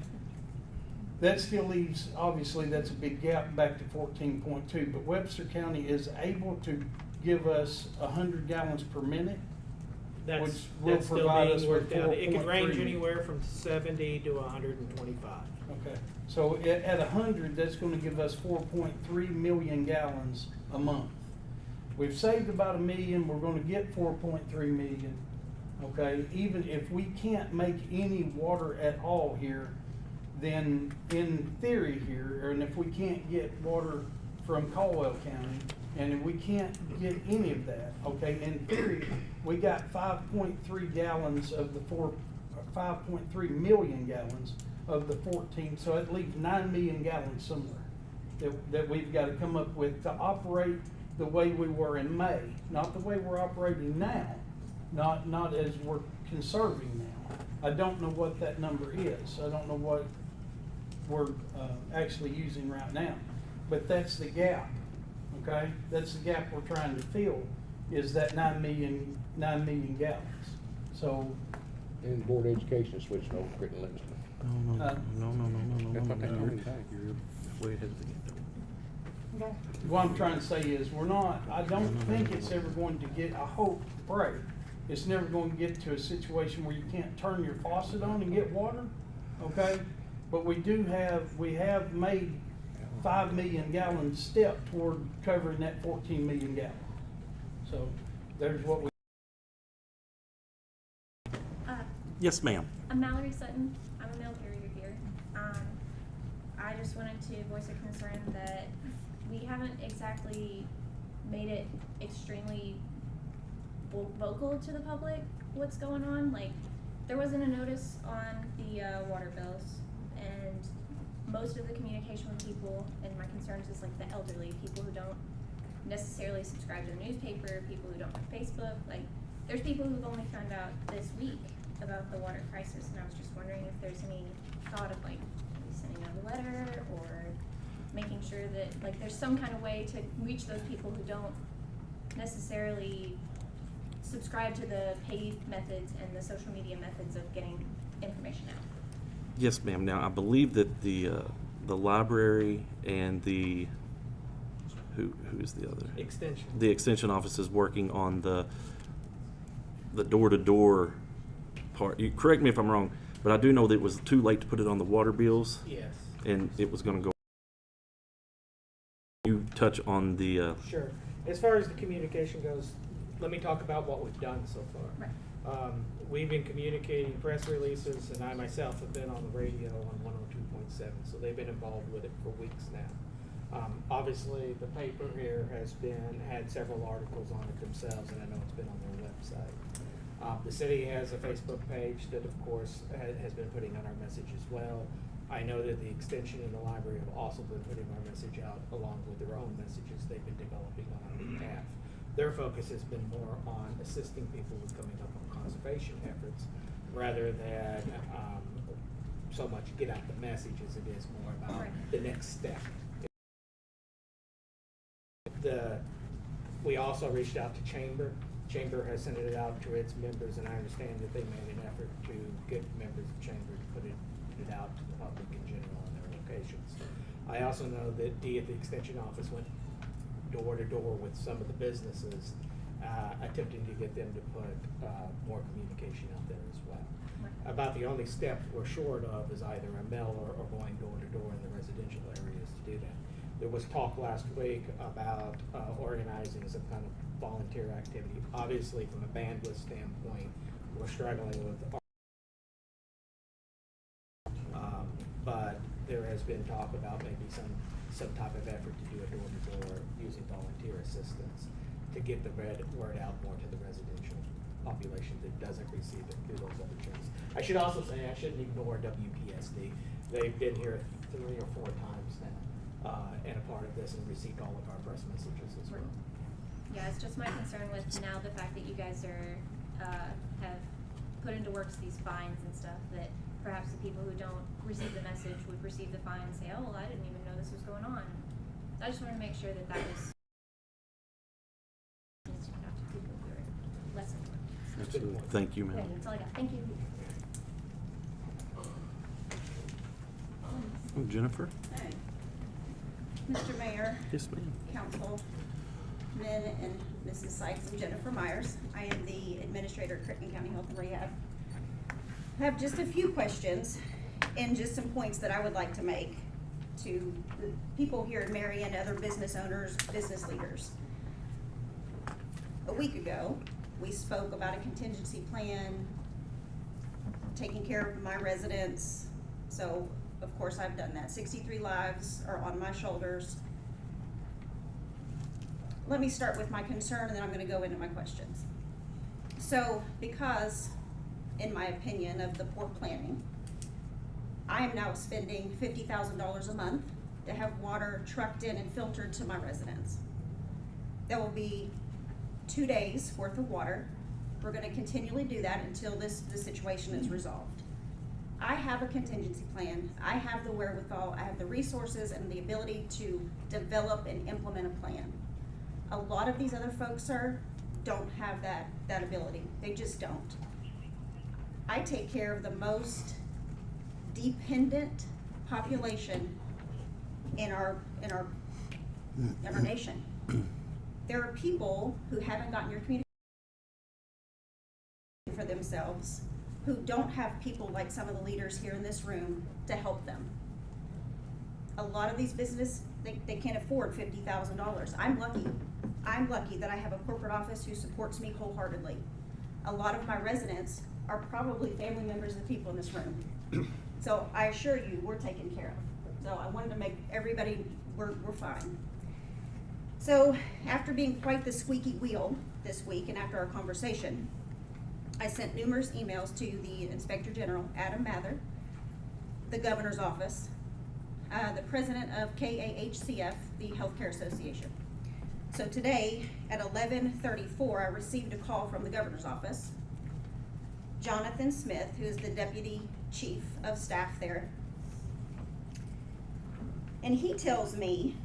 That still leaves, obviously, that's a big gap back to 14.2, but Webster County is able to give us 100 gallons per minute, which That's will still provide us being with worked out. It could 4.3 range million. anywhere from 70 to 125. Okay, so at 100, that's gonna give us 4.3 million gallons a month. We've saved about 1 million, we're gonna get 4.3 million, okay? Even if we can't make any water at all here, then in theory here, and if we can't get water from Caldwell County, and if we can't get any of that, okay, in theory, we got 5.3 gallons of the 5.3 million gallons of the 14, so it leaves 9 million gallons somewhere that we've got to come up with to operate the way we were in May, not the way we're operating now, not as we're conserving now. I don't know what that number is. I don't know what we're actually using right now. But that's the gap, okay? That's the gap we're trying to fill, is that 9 million gallons. So, And Board of Education switched over to written limits. No. That's what they told me. You're way ahead of the game. Okay. what I'm trying to say is, I don't think it's ever going to get, I hope, pray, it's never going to get to a situation where you can't turn your faucet on and get water, okay? But we have made 5 million gallons step toward covering that 14 million gallons. So there's what we. Yes, ma'am. I'm Mallory Sutton. I'm a mail carrier here. I just wanted to voice a concern that we haven't exactly made it extremely vocal to the public what's going on. Like, there wasn't a notice on the water bills, and most of the communication with people, and my concerns is like the elderly, people who don't necessarily subscribe to the newspaper, people who don't have Facebook. Like, there's people who've only found out this week about the water crisis, and I was just wondering if there's any thought of like sending out a letter or making sure that like there's some kind of way to reach those people who don't necessarily subscribe to the paid methods and the social media methods of getting information out. Yes, ma'am. Now, I believe that the library and the who is the other? Extension. The extension office is working on the door-to-door part. You correct me if I'm wrong, but I do know that it was too late to put it on the water bills. Yes. And it was going to go. You touch on the. Sure. As far as the communication goes, let me talk about what we've done so far. Right. We've been communicating press releases, and I myself have been on the radio on 102.7, so they've been involved with it for weeks now. Obviously, the paper here has had several articles on it themselves, and I know it's been on their website. The city has a Facebook page that, of course, has been putting out our message as well. I know that the extension and the library have also been putting our message out along with their own messages they've been developing on our behalf. Their focus has been more on assisting people with coming up on conservation efforts rather than so much get out the message as it is more about the next step. We also reached out to Chamber. Chamber has sent it out to its members, and I understand that they made an effort to get members of Chamber to put it out to the public in general in their locations. I also know that Dee at the Extension Office went door to door with some of the businesses, attempting to get them to put more communication out there as well. About the only step we're short of is either a mailer or going door to door in the residential areas to do that. There was talk last week about organizing some kind of volunteer activity. Obviously, from a bandwidth standpoint, we're struggling with but there has been talk about maybe some type of effort to do a door-to-door using volunteer assistance to get the word out more to the residential population that doesn't receive it through those other channels. I should also say I shouldn't ignore WPSD. They've been here 3 or 4 times now and a part of this and received all of our press messages as well. Yeah, it's just my concern with now the fact that you guys have put into works these fines and stuff, that perhaps the people who don't receive the message would receive the fine and say, oh, well, I didn't even know this was going on. I just wanted to make sure that was out to people who are less informed. Absolutely. Thank you, Okay, ma'am. that's all I got. Thank you. Oh, Jennifer? Hey. Mr. Mayor, Yes, ma'am. Councilmen and Mrs. Sykes, and Jennifer Myers. I am the administrator at Crittenden County Health and Rehab. I have just a few questions and just some points that I would like to make to the people here in Marion, other business owners, business leaders. A week ago, we spoke about a contingency plan, taking care of my residents. So, of course, I've done that. 63 lives are on my shoulders. Let me start with my concern, and then I'm going to go into my questions. So, because, in my opinion, of the poor planning, I am now spending $50,000 a month to have water trucked in and filtered to my residents. There will be 2 days worth of water We're gonna continually do that until this situation is resolved. I have a contingency plan. I have the wherewithal, I have the resources and the ability to develop and implement a plan. A lot of these other folks, sir, don't have that ability. They just don't. I take care of the most dependent population in our nation. There are people who haven't gotten your communication for themselves, who don't have people like some of the leaders here in this room to help them. A lot of these businesses, they can't afford $50,000. I'm lucky that I have a corporate office who supports me wholeheartedly. A lot of my residents are probably family members of the people in this room. So I assure you, we're taken care of. So I wanted to make everybody, we're fine. So after being quite the squeaky wheel this week and after our conversation, I sent numerous emails to the Inspector General, Adam Mather, the Governor's Office, the President of KAHCF, the Healthcare Association. So today at 11:34, I received a call from the Governor's Office. Jonathan Smith, who is the Deputy Chief of Staff there, and he tells me,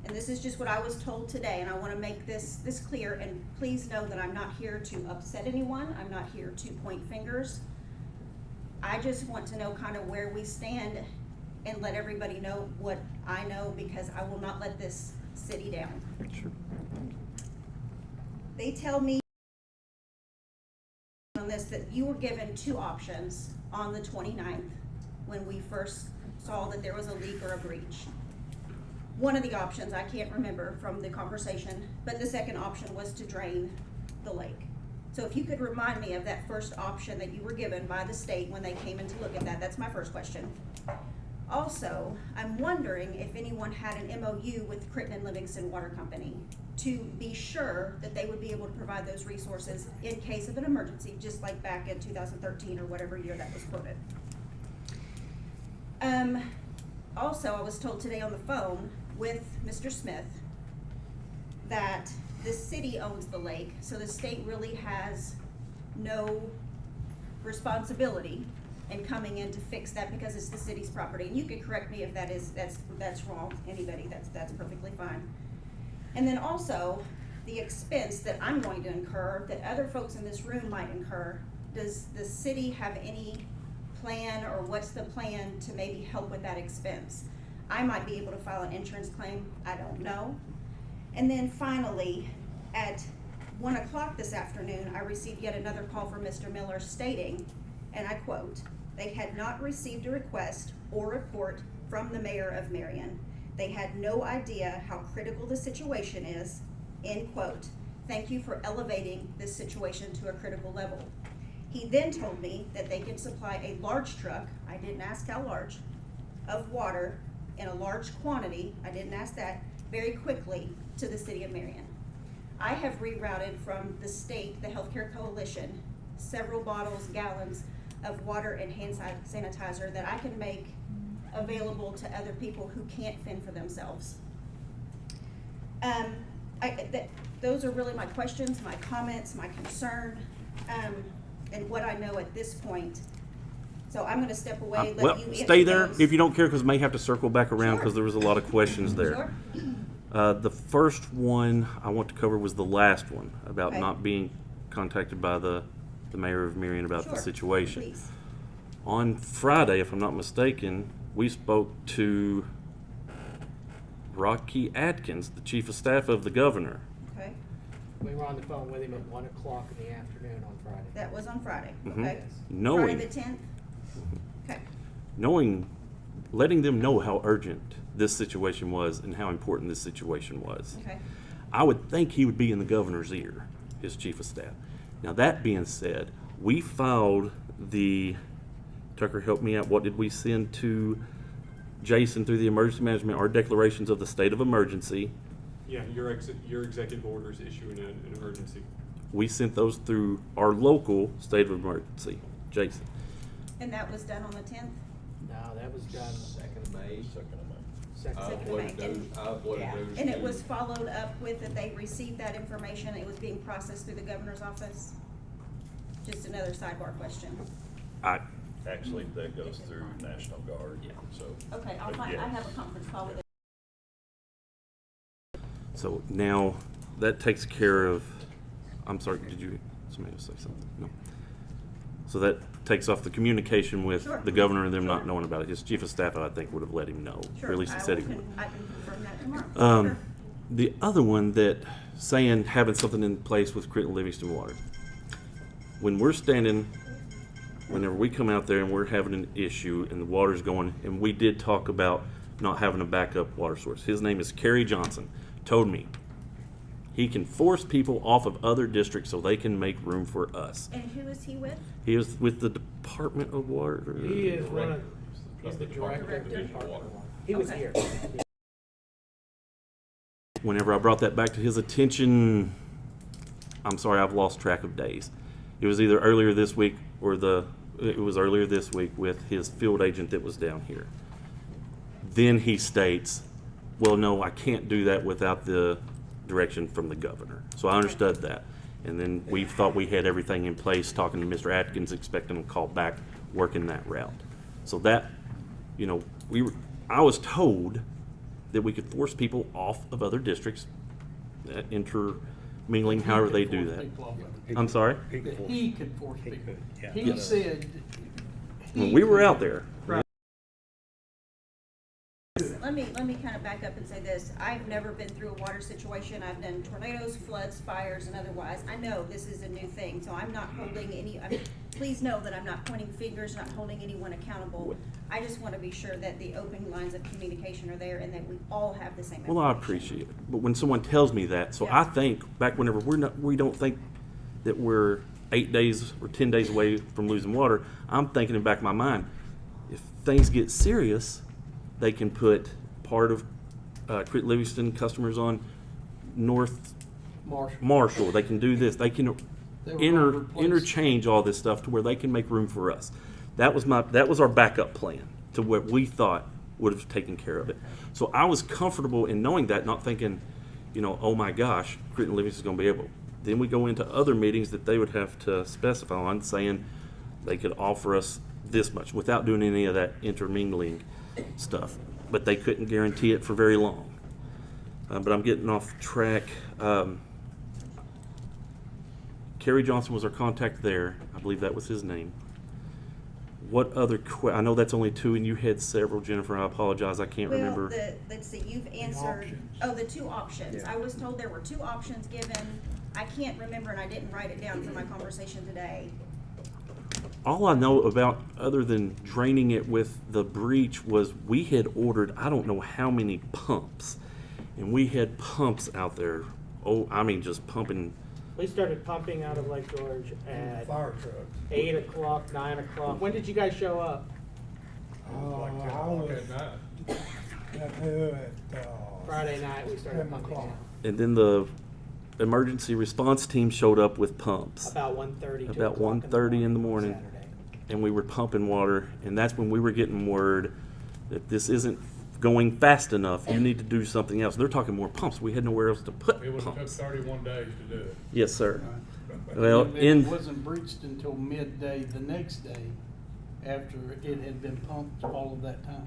and this is just what I was told today, and I want to make this clear, and please know that I'm not here to upset anyone. I'm not here to point fingers. I just want to know kind of where we stand and let everybody know what I know, because I will not let this city down. Sure. They tell me on this that you were given two options on the 29th when we first saw that there was a leak or a breach. One of the options, I can't remember from the conversation, but the second option was to drain the lake. So if you could remind me of that first option that you were given by the state when they came in to look at that, that's my first question. Also, I'm wondering if anyone had an MOU with Crittenden Livingston Water Company to be sure that they would be able to provide those resources in case of an emergency, just like back in 2013 or whatever year that was quoted. Also, I was told today on the phone with Mr. Smith that the city owns the lake, so the state really has no responsibility in coming in to fix that because it's the city's property. And you can correct me if that's wrong, anybody, that's perfectly fine. And then also, the expense that I'm going to incur, that other folks in this room might incur, does the city have any plan, or what's the plan to maybe help with that expense? I might be able to file an insurance claim, I don't know. And then finally, at 1 o'clock this afternoon, I received yet another call from Mr. Miller stating, and I quote, "They had not received a request or report from the mayor of Marion. They had no idea how critical the situation is," end quote. "Thank you for elevating this situation to a critical level." He then told me that they can supply a large truck, I didn't ask how large, of water in a large quantity, I didn't ask that, very quickly to the city of Marion. I have rerouted from the state, the Healthcare Coalition, several bottles, gallons of water and hand sanitizer that I can make available to other people who can't fend for themselves. Those are really my questions, my comments, my concern, and what I know at this point. So I'm gonna step away, let Well, you answer stay there those. if you don't care, because may have to circle back around Sure. because there was a lot of questions there. Sure. The first one I want to cover was the last one about Okay. not being contacted by the mayor of Marion about the Sure, situation. please. On Friday, if I'm not mistaken, we spoke to Rocky Atkins, the chief of staff of the governor. Okay, We were on the phone with him at 1 o'clock in the afternoon on Friday. that was on Friday, Mhm. okay? Knowing, Friday the 10th? Okay, letting them know how urgent this situation was and how important this situation was. okay. I would think he would be in the governor's ear, his chief of staff. Now, that being said, we filed Tucker, help me out, what did we send to Jason through the emergency management, our declarations of the state of emergency? Yeah, your executive orders issuing an emergency. We sent those through our local state of emergency, Jason. And that was done on the 10th? No, that was done Second of May. second. Second of May. Yeah. And it was followed up with that they received that information, it was being processed through the governor's office? just another sidebar question. Actually, that goes through National Guard, so. Okay, I'll but find, yeah. I have a conference call with it. So now that takes care of, I'm sorry, did you, somebody else say something? No. So that takes off the communication with Sure. the governor and them not Sure. knowing about it. His chief of staff, I think, would have let him know. Sure, Or at least he said he would. I can confirm that tomorrow. Sure. The other one that saying having something in place with Crit and Livingston Water. When we're standing, whenever we come out there and we're having an issue and the water's going, and we did talk about not having a backup water source. His name is Kerry Johnson. Told me he can force people off of other districts so they can make room for us. And who is he with? He was with the Department of Water. He is he's the director of the Department of Water. He was Okay. here. Whenever I brought that back to his attention, I'm sorry, I've lost track of days. It was either earlier this week or it was earlier this week with his field agent that was down here. Then he states, well, no, I can't do that without the direction from the governor. So I understood that. And then we thought we had everything in place, talking to Mr. Atkins, expecting him to call back, working that route. So that, you know, I was told that we could force people off of other districts, intermingling, however they do that. I'm sorry? That he could force people. yeah. He said. When we were out there, Let me kind of back up and say this. I've never been through a water situation. I've done tornadoes, floods, fires, and otherwise. I know this is a new thing, so I'm not holding please know that I'm not pointing fingers, not holding anyone accountable. I just want to be sure that the open lines of communication are there and that we all have the same information. well, I appreciate it. But when someone tells me that, so Yeah. I think back whenever we don't think that we're 8 days or 10 days away from losing water, I'm thinking in the back of my mind, if things get serious, they can put part of Crit Livingston customers on North Marshall. They can do this. They can They were gonna replace- interchange all this stuff to where they can make room for us. That was our backup plan to what we thought would have taken care of it. So I was comfortable in knowing that, not thinking, you know, oh my gosh, Crit and Livingston's going to be able. Then we go into other meetings that they would have to specify on, saying they could offer us this much without doing any of that intermingling stuff. But they couldn't guarantee it for very long. But I'm getting off track. Kerry Johnson was our contact there. I believe that was his name. What other I know that's only two, and you had several, Jennifer. I apologize. I can't remember. Well, let's see, you've answered, the two options. Yeah. I was told there were two options given. I can't remember, and I didn't write it down for my conversation today. All I know about, other than draining it with the breach, was we had ordered I don't know how many pumps, and we had pumps out there. Oh, I mean, just pumping. We started pumping out of Lake George at Fire truck. 8 o'clock, 9 o'clock. When did you guys show up? I was at Friday night, we started 10 pumping o'clock. out. And then the emergency response team showed up with pumps About 1:30. about 1:30 in the morning, Saturday. and we were pumping water. And that's when we were getting word that this isn't going fast enough. You need to do something else. They're talking more pumps. We had nowhere else to put It would have took pumps. 31 days to do it. Yes, sir. Well, And it wasn't breached until midday the next day, after it had been pumped all of that time.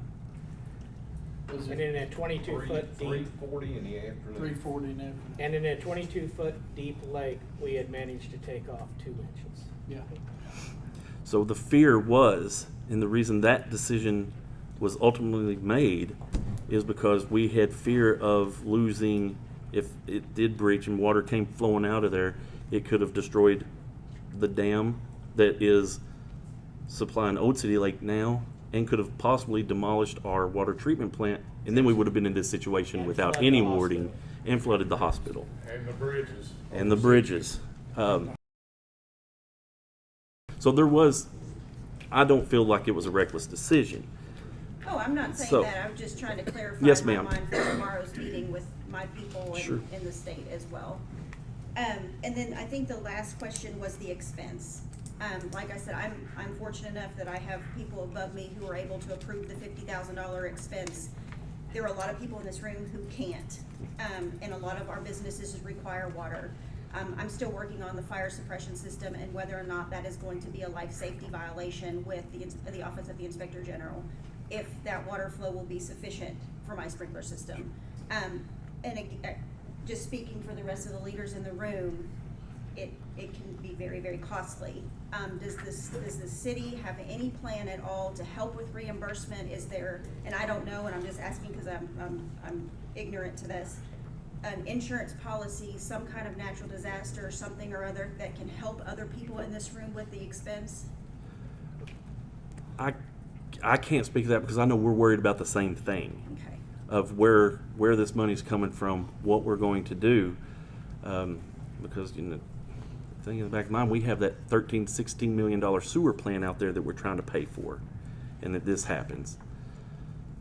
Was And it in a 22-foot deep, 3:40 in the afternoon. 3:40 in the afternoon? and in a 22-foot deep lake, we had managed to take off 2 inches. Yeah. So the fear was, and the reason that decision was ultimately made, is because we had fear of losing. If it did breach and water came flowing out of there, it could have destroyed the dam that is supplying Old City Lake now, and could have possibly demolished our water treatment plant, and then we would have been in this situation And without flooded any the warding, hospital. and flooded the hospital And the bridges. and the bridges. So there was, I don't feel like it was a reckless decision. Oh, I'm not saying So- that. I'm just trying to clarify Yes, my ma'am. mind for tomorrow's meeting with my people Sure. in the state as well. And then I think the last question was the expense. Like I said, I'm fortunate enough that I have people above me who are able to approve the $50,000 expense. There are a lot of people in this room who can't, and a lot of our businesses require water. I'm still working on the fire suppression system and whether or not that is going to be a life safety violation with the Office of the Inspector General, if that water flow will be sufficient for my sprinkler system. Just speaking for the rest of the leaders in the room, it can be very, very costly. Does the city have any plan at all to help with reimbursement? Is there, and I don't know, and I'm just asking because I'm ignorant to this, an insurance policy, some kind of natural disaster, something or other that can help other people in this room with the expense? I can't speak to that because I know we're worried about the same thing. Okay. Of where this money's coming from, what we're going to do, because the thing in the back of my mind, we have that $13-16 million sewer plan out there that we're trying to pay for, and that this happens.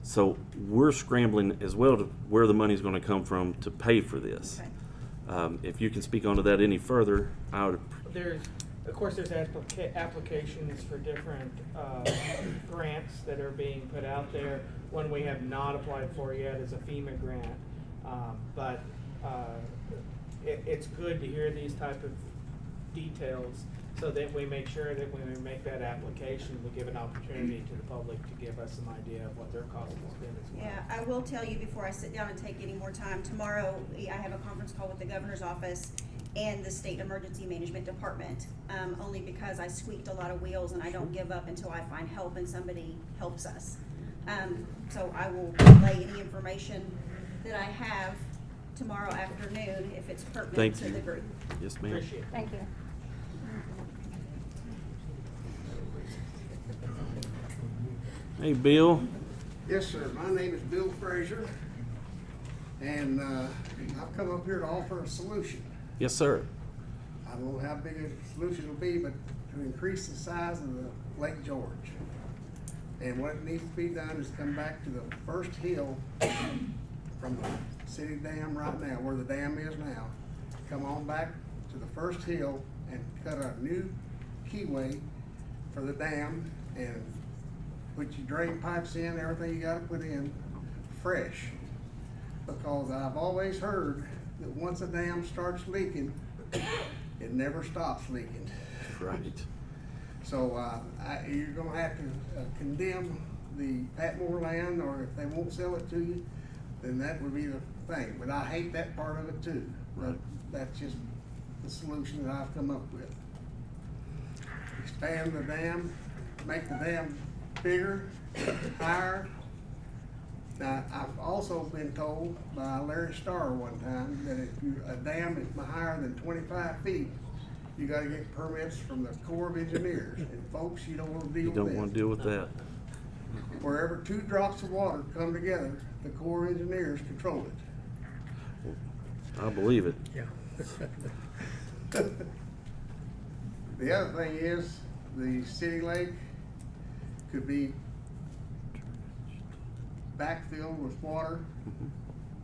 So we're scrambling as well to where the money's going to come from to pay for this. Okay. If you can speak onto that any further, I would. Of course, there's applications for different grants that are being put out there. One we have not applied for yet is a FEMA grant, but it's good to hear these type of details so that we make sure that when we make that application, we give an opportunity to the public to give us some idea of what their cost has been as well. Yeah, I will tell you before I sit down and take any more time, tomorrow I have a conference call with the governor's office and the State Emergency Management Department, only because I squeaked a lot of wheels and I don't give up until I find help and somebody helps us. So I will relay any information that I have tomorrow afternoon if it's pertinent Thank to you. the group. Yes, ma'am. Appreciate it. Thank you. Hey, Bill. Yes, sir. My name is Bill Frazier, and I've come up here to offer a solution. Yes, sir. I don't know how big a solution it'll be, but to increase the size of the Lake George. And what needs to be done is come back to the first hill from the city dam right now, where the dam is now. Come on back to the first hill and cut a new keyway for the dam and put your drain pipes in, everything you gotta put in fresh. Because I've always heard that once a dam starts leaking, it never stops leaking. Right. So you're gonna have to condemn the Patmore land, or if they won't sell it to you, then that would be the thing. But I hate that part of it too. But that's just the solution that I've come up with. Expand the dam, make the dam bigger, higher. Now, I've also been told by Larry Starr one time that if a dam is higher than 25 feet, you gotta get permits from the Corps of Engineers. And folks, you don't wanna deal with that. You don't want to deal with that. Wherever 2 drops of water come together, the Corps of Engineers control it. I believe it. Yeah. The other thing is, the city lake could be backfilled with water,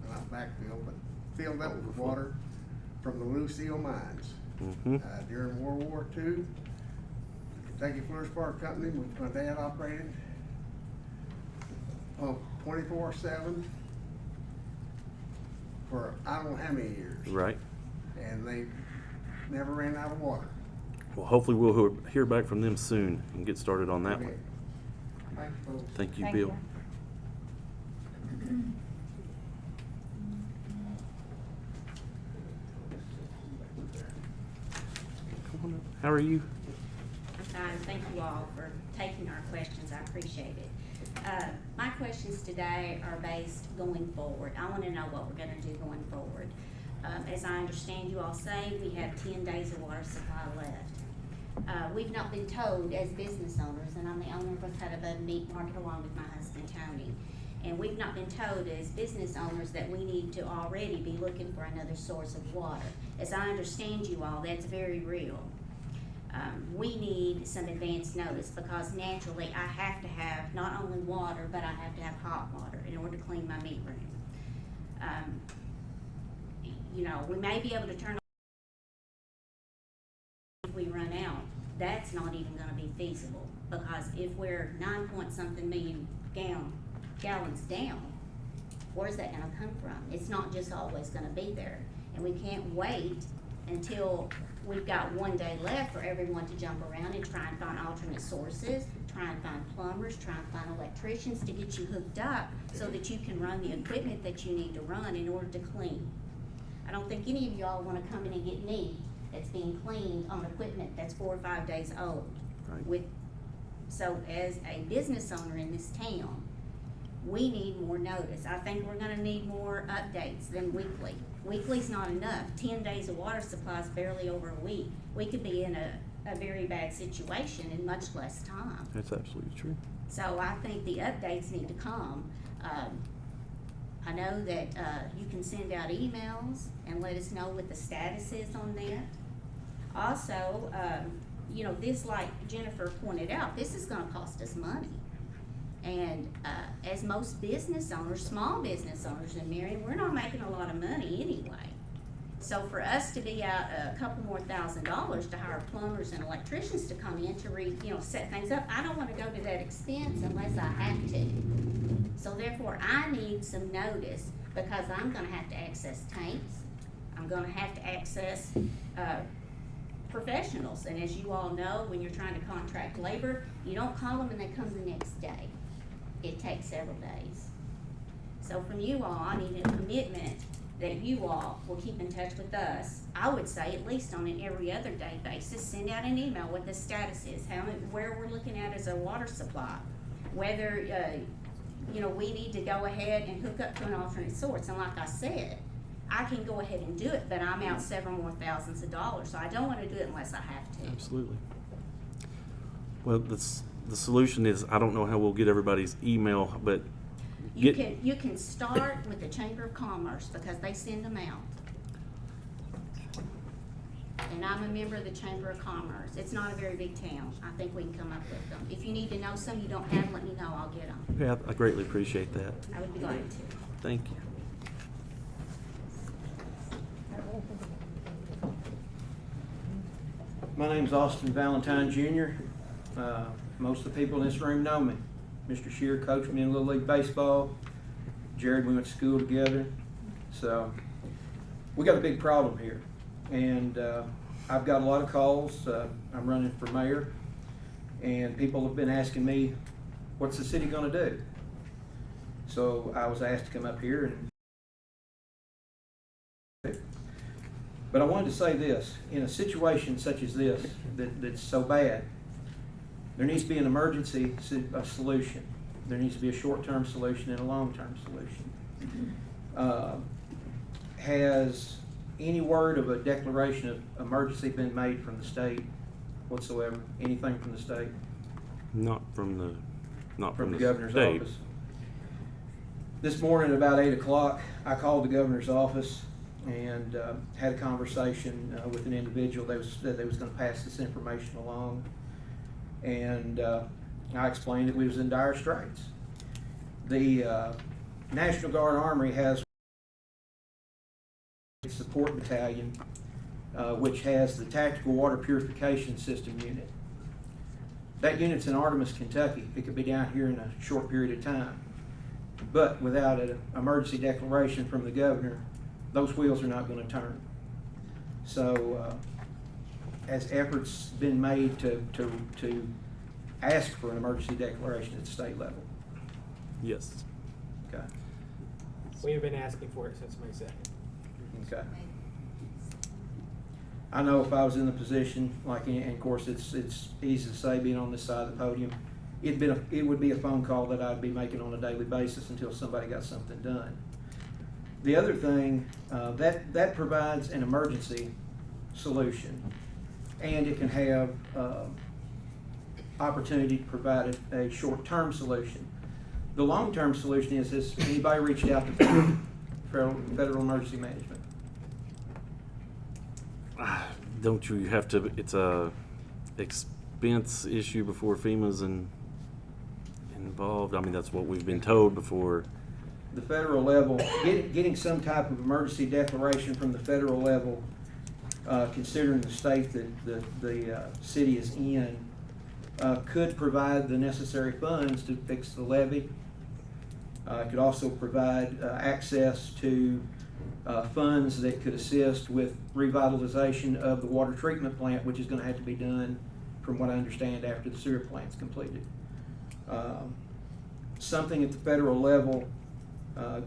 not backfilled, but filled up with water from the Lucille mines. During World War II, the Kentucky Fluorspar Company, which my dad operated, pumped 24/7 for I don't know how many years. Right. And they never ran out of water. Well, hopefully we'll hear back from them soon and get started on that one. Thanks, folks. Thank you, Thank Bill. you. Come on up. How are you? I'm fine. Thank you all for taking our questions. I appreciate it. My questions today are based going forward. I want to know what we're going to do going forward. As I understand you all say, we have 10 days of water supply left. We've not been told as business owners, and I'm the owner of a cut above meat market along with my husband Tony, and we've not been told as business owners that we need to already be looking for another source of water. As I understand you all, that's very real. We need some advance notice because naturally I have to have not only water, but I have to have hot water in order to clean my meat room. You know, we may be able to turn on if we run out. That's not even going to be feasible because if we're 9-point-something million gallons down, where's that going to come from? It's not just always going to be there, and we can't wait until we've got one day left for everyone to jump around and try and find alternate sources, try and find plumbers, try and find electricians to get you hooked up so that you can run the equipment that you need to run in order to clean. I don't think any of y'all wanna come in and get meat that's being cleaned on equipment that's 4 or 5 days old. Right. So as a business owner in this town, we need more notice. I think we're gonna need more updates than weekly. Weekly's not enough. 10 days of water supply is barely over a week. We could be in a very bad situation in much less time. That's absolutely true. So I think the updates need to come. I know that you can send out emails and let us know what the status is on that. Also, you know, this, like Jennifer pointed out, this is gonna cost us money. And as most business owners, small business owners in Marion, we're not making a lot of money anyway. So for us to be out a couple more $1,000s to hire plumbers and electricians to come in to set things up, I don't wanna go to that expense unless I have to. So therefore, I need some notice because I'm gonna have to access tanks. I'm gonna have to access professionals. And as you all know, when you're trying to contract labor, you don't call them and they come the next day. It takes several days. So from you all, I need a commitment that you all will keep in touch with us. I would say at least on an every other day basis, send out an email what the status is, where we're looking at as a water supply, whether we need to go ahead and hook up to an alternate source. And like I said, I can go ahead and do it, but I'm out several more thousands of dollars, so I don't want to do it unless I have to. Absolutely. Well, the solution is, I don't know how we'll get everybody's email, but You can start with the Chamber of Commerce because they send them out. And I'm a member of the Chamber of Commerce. It's not a very big town. I think we can come up with them. If you need to know some you don't have, let me know. I'll get them. yeah, I greatly appreciate that. I would be glad to. Thank you. My name's Austin Valentine Jr. Most of the people in this room know me. Mr. Shear coached me in Little League Baseball. Jared, we went to school together. So we got a big problem here. And I've got a lot of calls. I'm running for mayor. And people have been asking me, what's the city gonna do? So I was asked to come up here and but I wanted to say this, in a situation such as this, that's so bad, there needs to be an emergency solution. There needs to be a short-term solution and a long-term solution. Has any word of a declaration of emergency been made from the state whatsoever? Anything from the state? Not from the governor's state. office. This morning at about 8 o'clock, I called the governor's office and had a conversation with an individual. They said they was going to pass this information along, and I explained that we was in dire straits. The National Guard Armory has a support battalion, which has the Tactical Water Purification System unit. That unit's in Artemis, Kentucky. It could be down here in a short period of time, but without an emergency declaration from the governor, those wheels are not going to turn. So, has efforts been made to ask for an emergency declaration at the state level? Yes. Okay. We have been asking for it since May 2nd. Okay. I know if I was in the position, and of course it's easy to say being on this side of the podium, it would be a phone call that I'd be making on a daily basis until somebody got something done. The other thing, that provides an emergency solution, and it can have opportunity to provide a short-term solution. The long-term solution is, has anybody reached out to Federal Emergency Management? Don't you have to, it's a expense issue before FEMA's involved? I mean, that's what we've been told before. The federal level, getting some type of emergency declaration from the federal level, considering the state that the city is in, could provide the necessary funds to fix the levee. Could also provide access to funds that could assist with revitalization of the water treatment plant, which is going to have to be done, from what I understand, after the sewer plant's completed. Something at the federal level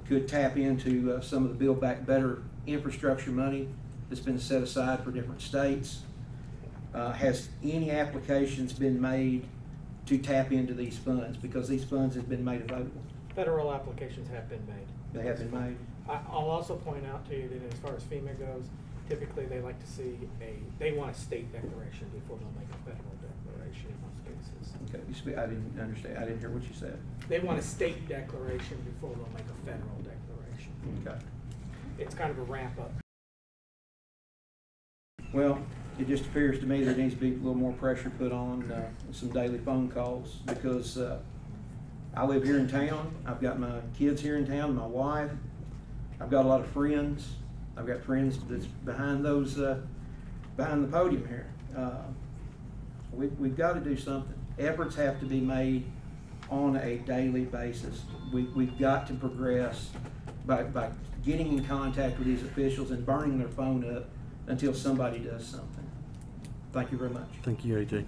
could tap into some of the Build Back Better infrastructure money that's been set aside for different states. Has any applications been made to tap into these funds? Because these funds have been made available. Federal applications have been made. They have been made. I'll also point out to you that as far as FEMA goes, typically they like to see they want a state declaration before they'll make a federal declaration in most cases. Okay, I didn't understand. I didn't hear what you said. They want a state declaration before they'll make a federal declaration. Okay. It's kind of a ramp up. Well, it just appears to me there needs to be a little more pressure put on some daily phone calls, because I live here in town. I've got my kids here in town, my wife. I've got a lot of friends. I've got friends that's behind those, behind the podium here. We've got to do something. Efforts have to be made on a daily basis. We've got to progress by getting in contact with these officials and burning their phone up until somebody does something. Thank you very much. Thank you, AJ.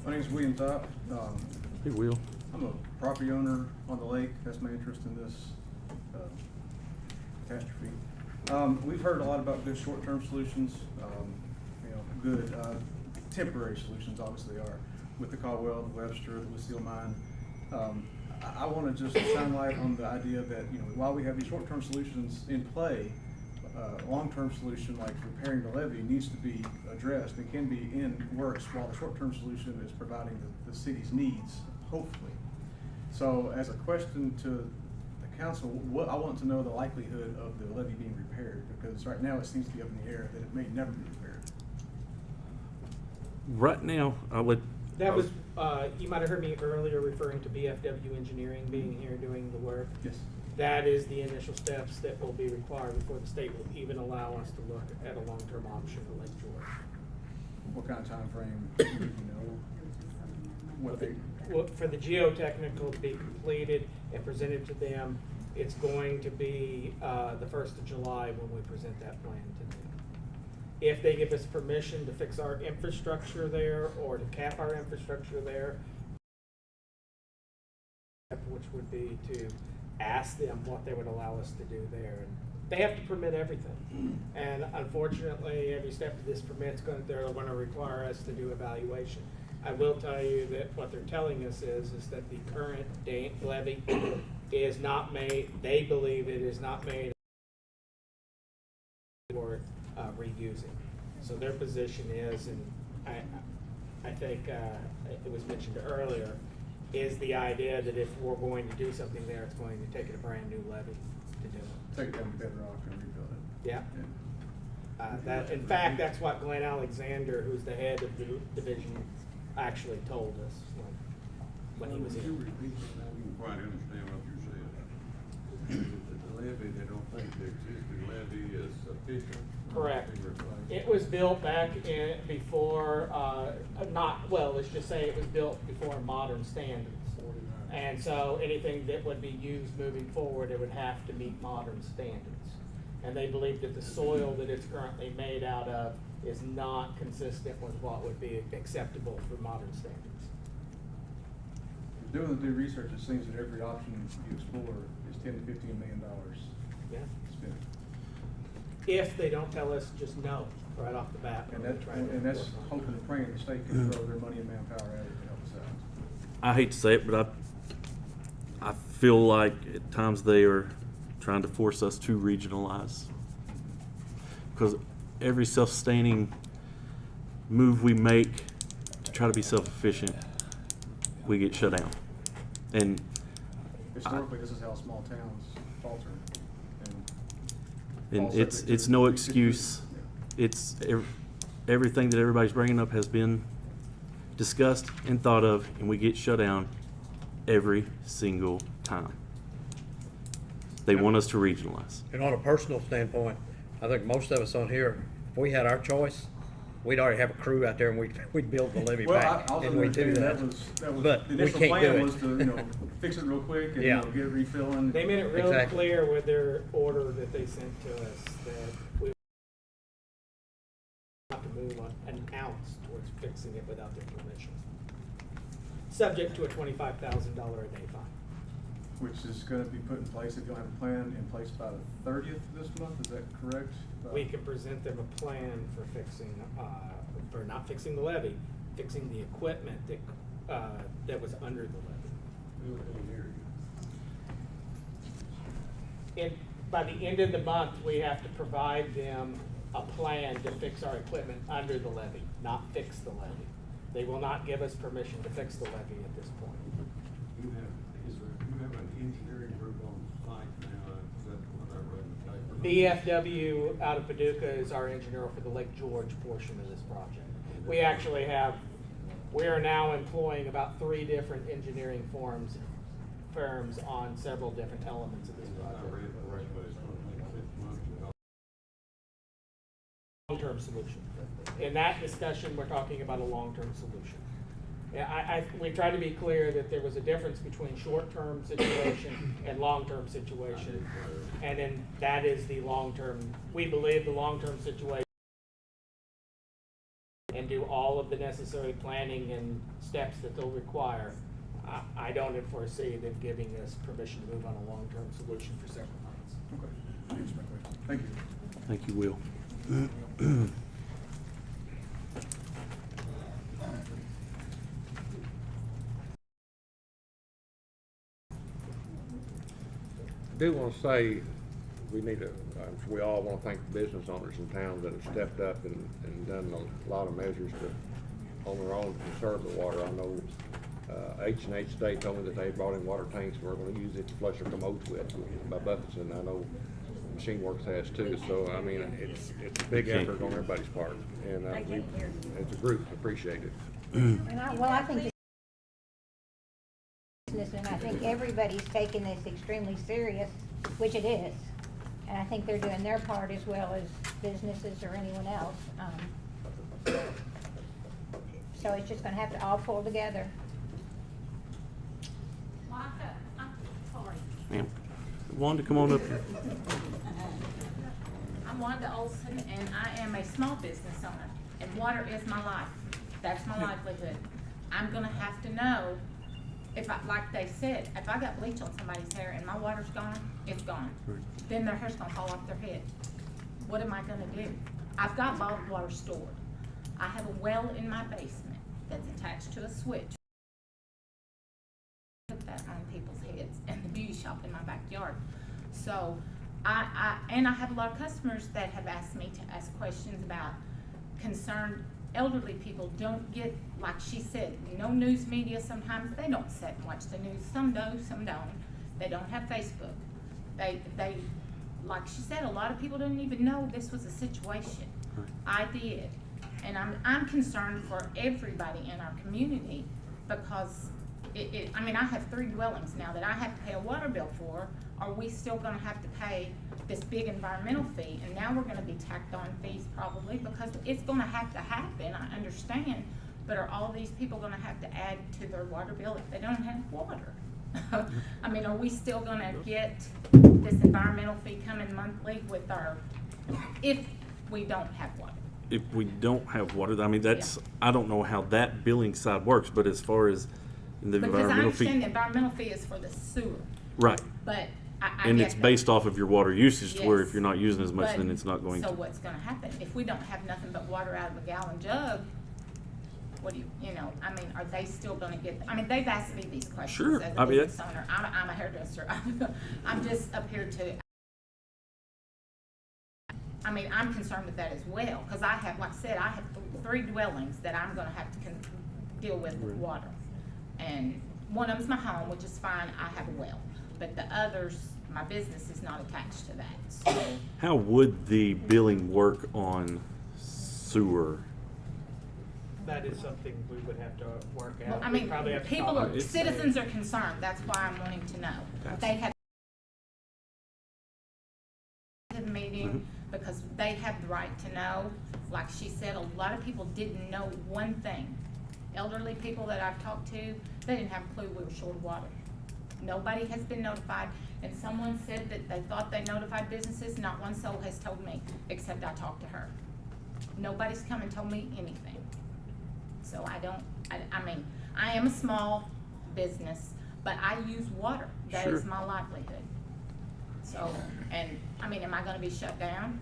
My name is William Top. Hey, Will. I'm a property owner on the lake. That's my interest in this catastrophe. We've heard a lot about good short-term solutions, good temporary solutions, obviously, are with the Caldwell, the Webster, the Lucille mine. I want to just shine light on the idea that, while we have these short-term solutions in play, long-term solution like repairing the levee needs to be addressed and can be in works while the short-term solution is providing the city's needs, hopefully. So as a question to the council, I want to know the likelihood of the levee being repaired, because right now it seems to be up in the air that it may never be repaired. Right now, I would. That was, you might have heard me earlier referring to BFW Engineering being here doing the work. Yes. That is the initial steps that will be required before the state will even allow us to look at a long-term option for Lake George. What kind of time frame do you know? What they? Well, for the geotechnical to be completed and presented to them, it's going to be the 1st of July when we present that plan to them. If they give us permission to fix our infrastructure there or to cap our infrastructure there, which would be to ask them what they would allow us to do there. And they have to permit everything. And unfortunately, every step of this permit's they're going to require us to do evaluation. I will tell you that what they're telling us is that the current levee is not made, they believe it is not made worth reusing. So their position is, and I think it was mentioned earlier, is the idea that if we're going to do something there, it's going to take it a brand new levee to do it. Take it down to bedrock and rebuild it. Yeah. In fact, that's what Glenn Alexander, who's the head of the division, actually told us when he was here. I didn't quite understand what you said. The levee, they don't think the existing levee is sufficient. Correct. It was built back before, let's just say it was built before modern standards. And so anything that would be used moving forward, it would have to meet modern standards. And they believe that the soil that it's currently made out of is not consistent with what would be acceptable for modern standards. Doing the due research, it seems that every option you explore is $10 to $15 million. Yeah. Spent. If they don't tell us just no right off the bat. And that's hoping and praying the state can throw their money and manpower at it to help us out. I hate to say it, but I feel like at times they are trying to force us to regionalize, because every self-sustaining move we make to try to be self-efficient, we get shut down. And historically, this is how small towns falter. And it's no excuse. It's everything that everybody's bringing up has been discussed and thought of, and we get shut down every single time. They want us to regionalize. And on a personal standpoint, I think most of us on here, if we had our choice, we'd already have a crew out there and we'd build the levee Well, back, I was and gonna we'd do tell you, that. that was, But the we initial can't do plan it. was to, fix it real quick and, Yeah. get it refilling. They made it real Exactly. clear with their order that they sent to us that we have to move on an ounce towards fixing it without their permission. Subject to a $25,000 a day fine. Which is gonna be put in place if you'll have a plan in place by the 30th of this month, is that correct? We can present them a plan for fixing, for not fixing the levee, fixing the equipment that was under the levee. And by the end of the month, we have to provide them a plan to fix our equipment under the levee, not fix the levee. They will not give us permission to fix the levee at this point. You have an engineering group on site now, is that what I read in the paper? BFW out of Paducah is our engineer for the Lake George portion of this project. We are now employing about 3 different engineering firms on several different elements of this I project. read correctly, it's gonna take 6 months. Long-term solution. In that discussion, we're talking about a long-term solution. Yeah, we tried to be clear that there was a difference between short-term situation and long-term situation. And then that is the long-term, we believe the long-term situation, and do all of the necessary planning and steps that they'll require. I don't foresee them giving us permission to move on a long-term solution for several months. Okay, answer my question. Thank you. Thank you, Will. I do want to say, we all want to thank the business owners in town that have stepped up and done a lot of measures on their own to conserve the water. I know H&H State told me that they brought in water tanks and we're going to use it to flush our commodes with by buckets, and I know Machine Works has too. So I mean, it's a big effort on everybody's part, and we, as a group, appreciate it. And I think business, and I think everybody's taking this extremely serious, which it is. And I think they're doing their part as well as businesses or anyone else. So it's just gonna have to all pull together. Wanda, I'm sorry. Ma'am, Wanda, come on up. I'm Wanda Olson, and I am a small business owner, and water is my life. That's my livelihood. I'm gonna have to know if like they said, if I got bleach on somebody's hair and my water's gone, it's gone. Right. Then their hair's gonna fall off their head. What am I gonna do? I've got bottled water stored. I have a well in my basement that's attached to a switch. Put that on people's heads, and the beauty shop in my backyard. So I have a lot of customers that have asked me to ask questions about concerned elderly people don't get, like she said, no news media sometimes. They don't sit and watch the news. Some do, some don't. They don't have Facebook. They like she said, a lot of people didn't even know this was a situation. I did. And I'm concerned for everybody in our community because I mean, I have 3 dwellings now that I have to pay a water bill for. Are we still gonna have to pay this big environmental fee? And now we're gonna be tacked on fees probably because it's gonna have to happen, I understand. But are all these people gonna have to add to their water bill if they don't have water? I mean, are we still gonna get this environmental fee coming monthly with if we don't have water? If we don't have water, I mean, I don't know how that billing side works, but as far as the Because I environmental fee. understand the environmental fee is for the sewer. Right. But And get it's that. based off of your water usage, to where Yes. if you're not using as much, But- then it's not going So to. what's gonna happen? If we don't have nothing but water out of a gallon jug, what do you know, I mean, are they still gonna get, I mean, they've asked me these questions Sure. as a I mean, business owner. I'm a hairdresser. I'm just up here to, I mean, I'm concerned with that as well, cause I have, like I said, I have 3 dwellings that I'm gonna have to deal with water. And one of them's my home, which is fine, I have a well, but the others, my business is not attached to that, so. How would the billing work on sewer? That is something we would have to work out. Well, I We'd mean, probably have to people, talk- citizens are concerned, that's why I'm wanting to know. Gotcha. They have the meeting, because they have the right to know. Like she said, a lot of people didn't know one thing. Elderly people that I've talked to, they didn't have a clue we were short of water. Nobody has been notified, and someone said that they thought they notified businesses. Not one soul has told me, except I talked to her. Nobody's come and told me anything. So I mean, I am a small business, but I use water. That is my livelihood. So, and I mean, am I gonna be shut down?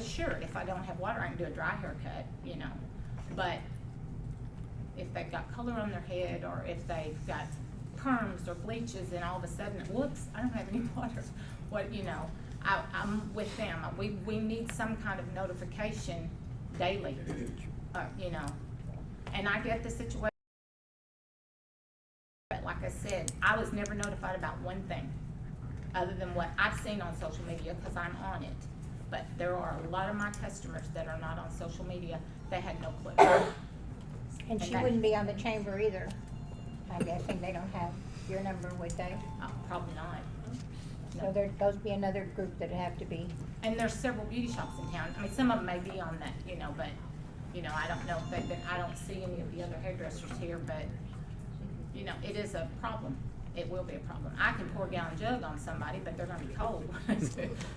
Sure, if I don't have water, I can do a dry haircut, you know. But if they've got color on their head, or if they've got perms or bleaches, and all of a sudden, whoops, I don't have any water. What, you know, I'm with them. We need some kind of notification daily, you know. And I get the situation, but like I said, I was never notified about one thing, other than what I've seen on social media, because I'm on it. But there are a lot of my customers that are not on social media that had no clue. And she wouldn't be on the chamber either. I'm guessing they don't have your number, would they? Probably not. So those would be another group that'd have to be. And there's several beauty shops in town. I mean, some of them may be on that, you know, but, you know, I don't know if they've been, I don't see any of the other hairdressers here, but, you know, it is a problem. It will be a problem. I can pour a gallon jug on somebody, but they're gonna be cold.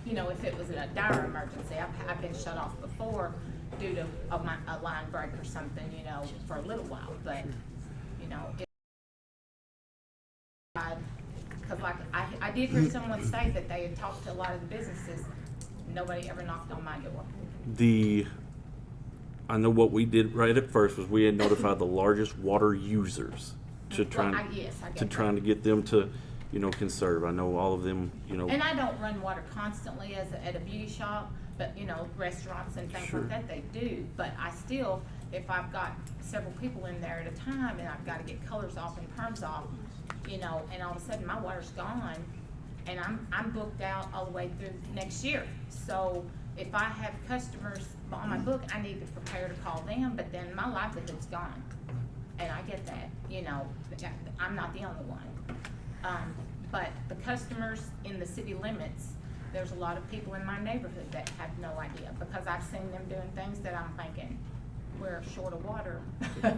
You know, if it was a dire emergency. I've been shut off before due to a line break or something, you know, for a little while, but, you know, because like I did hear someone say that they had talked to a lot of the businesses. Nobody ever knocked on my door. I know what we did right at first was we had notified the largest water users to trying to get them to, you know, conserve. I know all of them, you know. And I don't run water constantly at a beauty shop, but you know, restaurants and things like that, they do. But I still, if I've got several people in there at a time and I've got to get colors off and perms off, you know, and all of a sudden my water's gone, and I'm booked out all the way through next year. So if I have customers on my book, I need to prepare to call them, but then my livelihood's gone. And I get that, you know, I'm not the only one. But the customers in the city limits, there's a lot of people in my neighborhood that have no idea, because I've seen them doing things that I'm thinking, we're short of water.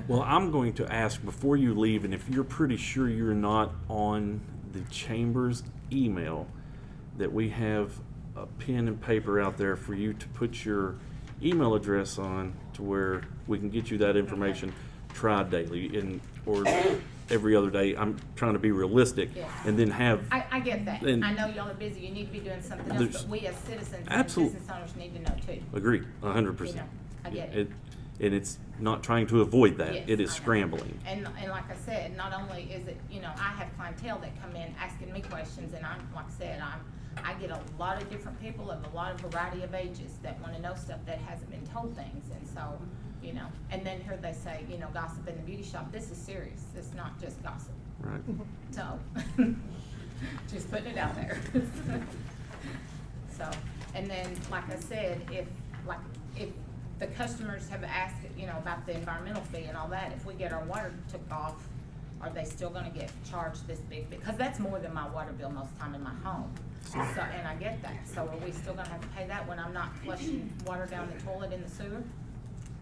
Well, I'm going to ask before you leave, and if you're pretty sure you're not on the chamber's email, that we have a pen and paper out there for you to put your email address on, to where we can get you that information. Try daily or every other day. I'm trying to be realistic, and then have. I get that. And I know y'all are busy. You need to be doing something else, but we as citizens and business owners need to know too. Agree, 100%. You know, I get it. And it's not trying to avoid that. Yes, it is scrambling. And like I said, not only is it, you know, I have clientele that come in asking me questions, and like I said, I get a lot of different people of a lot of variety of ages that want to know stuff that hasn't been told things, and so, you know, and then here they say, you know, gossip in the beauty shop. This is serious. It's not just gossip. Right. So, just putting it out there. So, and then, like I said, if the customers have asked, you know, about the environmental fee and all that, if we get our water took off, are they still gonna get charged this big? Because that's more than my water bill most of the time in my home. So, and I get that. So are we still gonna have to pay that when I'm not flushing water down the toilet in the sewer?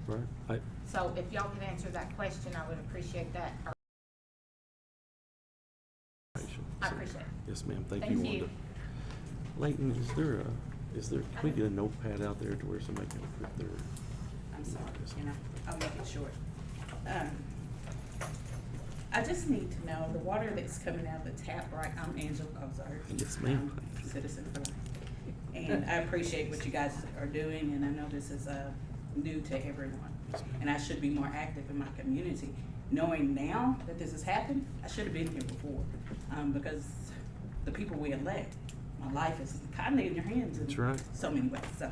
Right. So if y'all could answer that question, I would appreciate that. I appreciate it. Yes, ma'am. Thank you, Wanda. Layton, can we get a notepad out there to where somebody can put their? I'm sorry, you know, I'll make it short. I just need to know the water that's coming out of the tap, right? I'm Angela, Yes, ma'am. Citizen for life. And I appreciate what you guys are doing, and I know this is new to everyone. And I should be more active in my community. Knowing now that this has happened, I should have been here before, because the people we elect, my life is kind of in your hands in so many ways. So,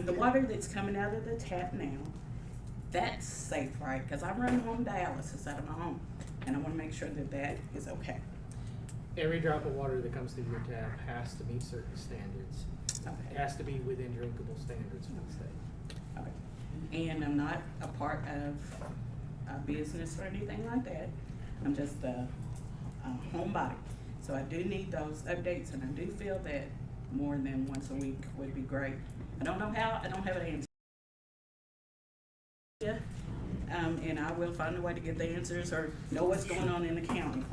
the water that's coming out of the tap now, that's safe, right? Because I'm running home dialysis out of my home, and I want to make sure that that is okay. Every drop of water that comes through your tap has to meet certain standards. It has to be within drinkable standards for the state. Okay. And I'm not a part of a business or anything like that. I'm just a homebody. So I do need those updates, and I do feel that more than once a week would be great. I don't know how, I don't have an answer. Yeah, and I will find a way to get the answers or know what's going on in the county.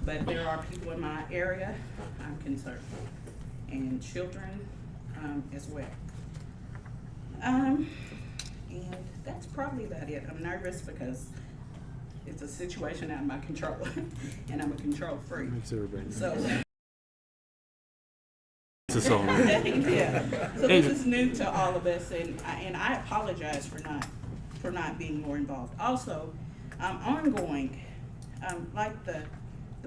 But there are people in my area I'm concerned, and children as well. And that's probably about it. I'm nervous because it's a situation out of my control, and I'm a control freak. Makes everybody So. It's a song. Yeah. So this is new to all of us, and I apologize for not being more involved. Also, ongoing, like the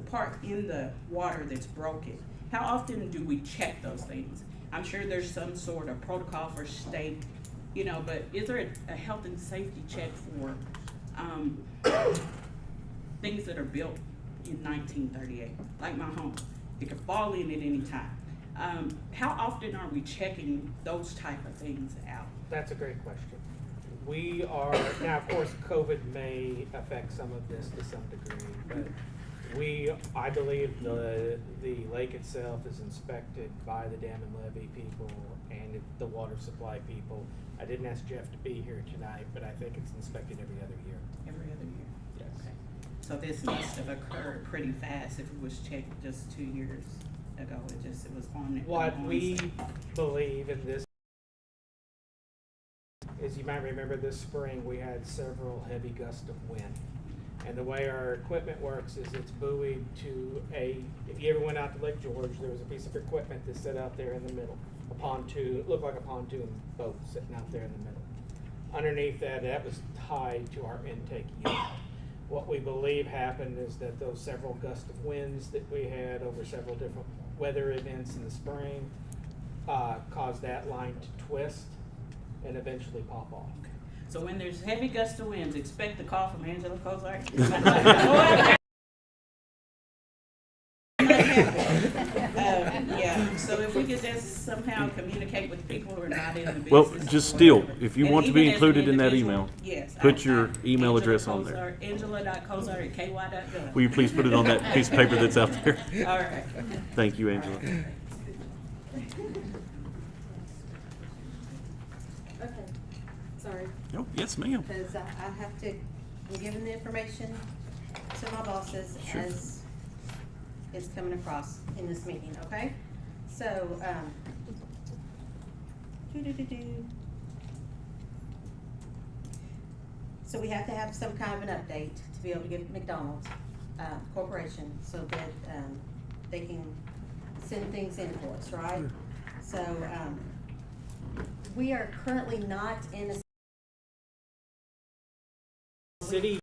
part in the water that's broken. How often do we check those things? I'm sure there's some sort of protocol for state, you know, but is there a health and safety check for things that are built in 1938, like my home? It could fall in at any time. How often are we checking those type of things out? That's a great question. We are, now of course, COVID may affect some of this to some degree, but I believe the lake itself is inspected by the dam and levee people and the water supply people. I didn't ask Jeff to be here tonight, but I think it's inspected every other year. Every other year? Yes. Okay. So this must have occurred pretty fast if it was checked just 2 years ago. It was on it. What we believe in this is, you might remember this spring we had several heavy gusts of wind. And the way our equipment works is it's buoyed to if you ever went out to Lake George, there was a piece of equipment that set out there in the middle. A pontoon, it looked like a pontoon boat sitting out there in the middle. Underneath that was tied to our intake unit. What we believe happened is that those several gusts of winds that we had over several different weather events in the spring caused that line to twist and eventually pop off. So when there's heavy gusts of winds, expect a call from Angela Kozart. Yeah, so if we could just somehow communicate with people who are not in the business. Well, just still, if you And want to be even as an included in that individual, email, yes, put your email address on there. Angela.Kozart@ky.gov. Will you please put it on that piece of paper that's out there? All right. Thank you, Angela. Okay, sorry. Oh, yes, ma'am. Because I have to, I'm giving the information to my bosses Sure. as it's coming across in this meeting, okay? So, so we have to have some kind of an update to be able to give McDonald's Corporation so that they can send things in for us, right? So, we are currently not in a City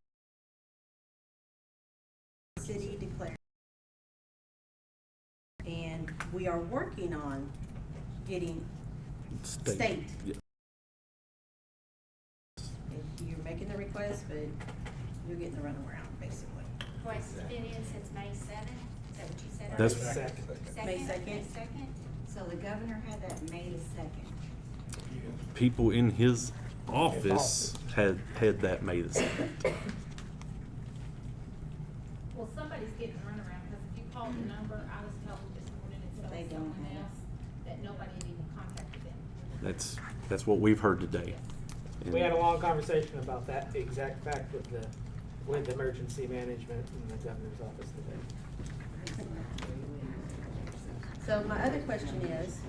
declared. And we are working on getting state. Yeah. You're making the request, but you're getting the runaround, basically. Wait, it's been in since May 7th? Is that what you said? That's- earlier? May 2nd. May 2nd? So the governor had that May the 2nd. People in his office had that May the 2nd. Well, somebody's getting runaround, because if you call the number, I was told this morning it's They don't someone have. else, that nobody had even contacted them. That's what we've heard today. We had a long conversation about that exact fact with emergency management in the governor's office today. So my other question is,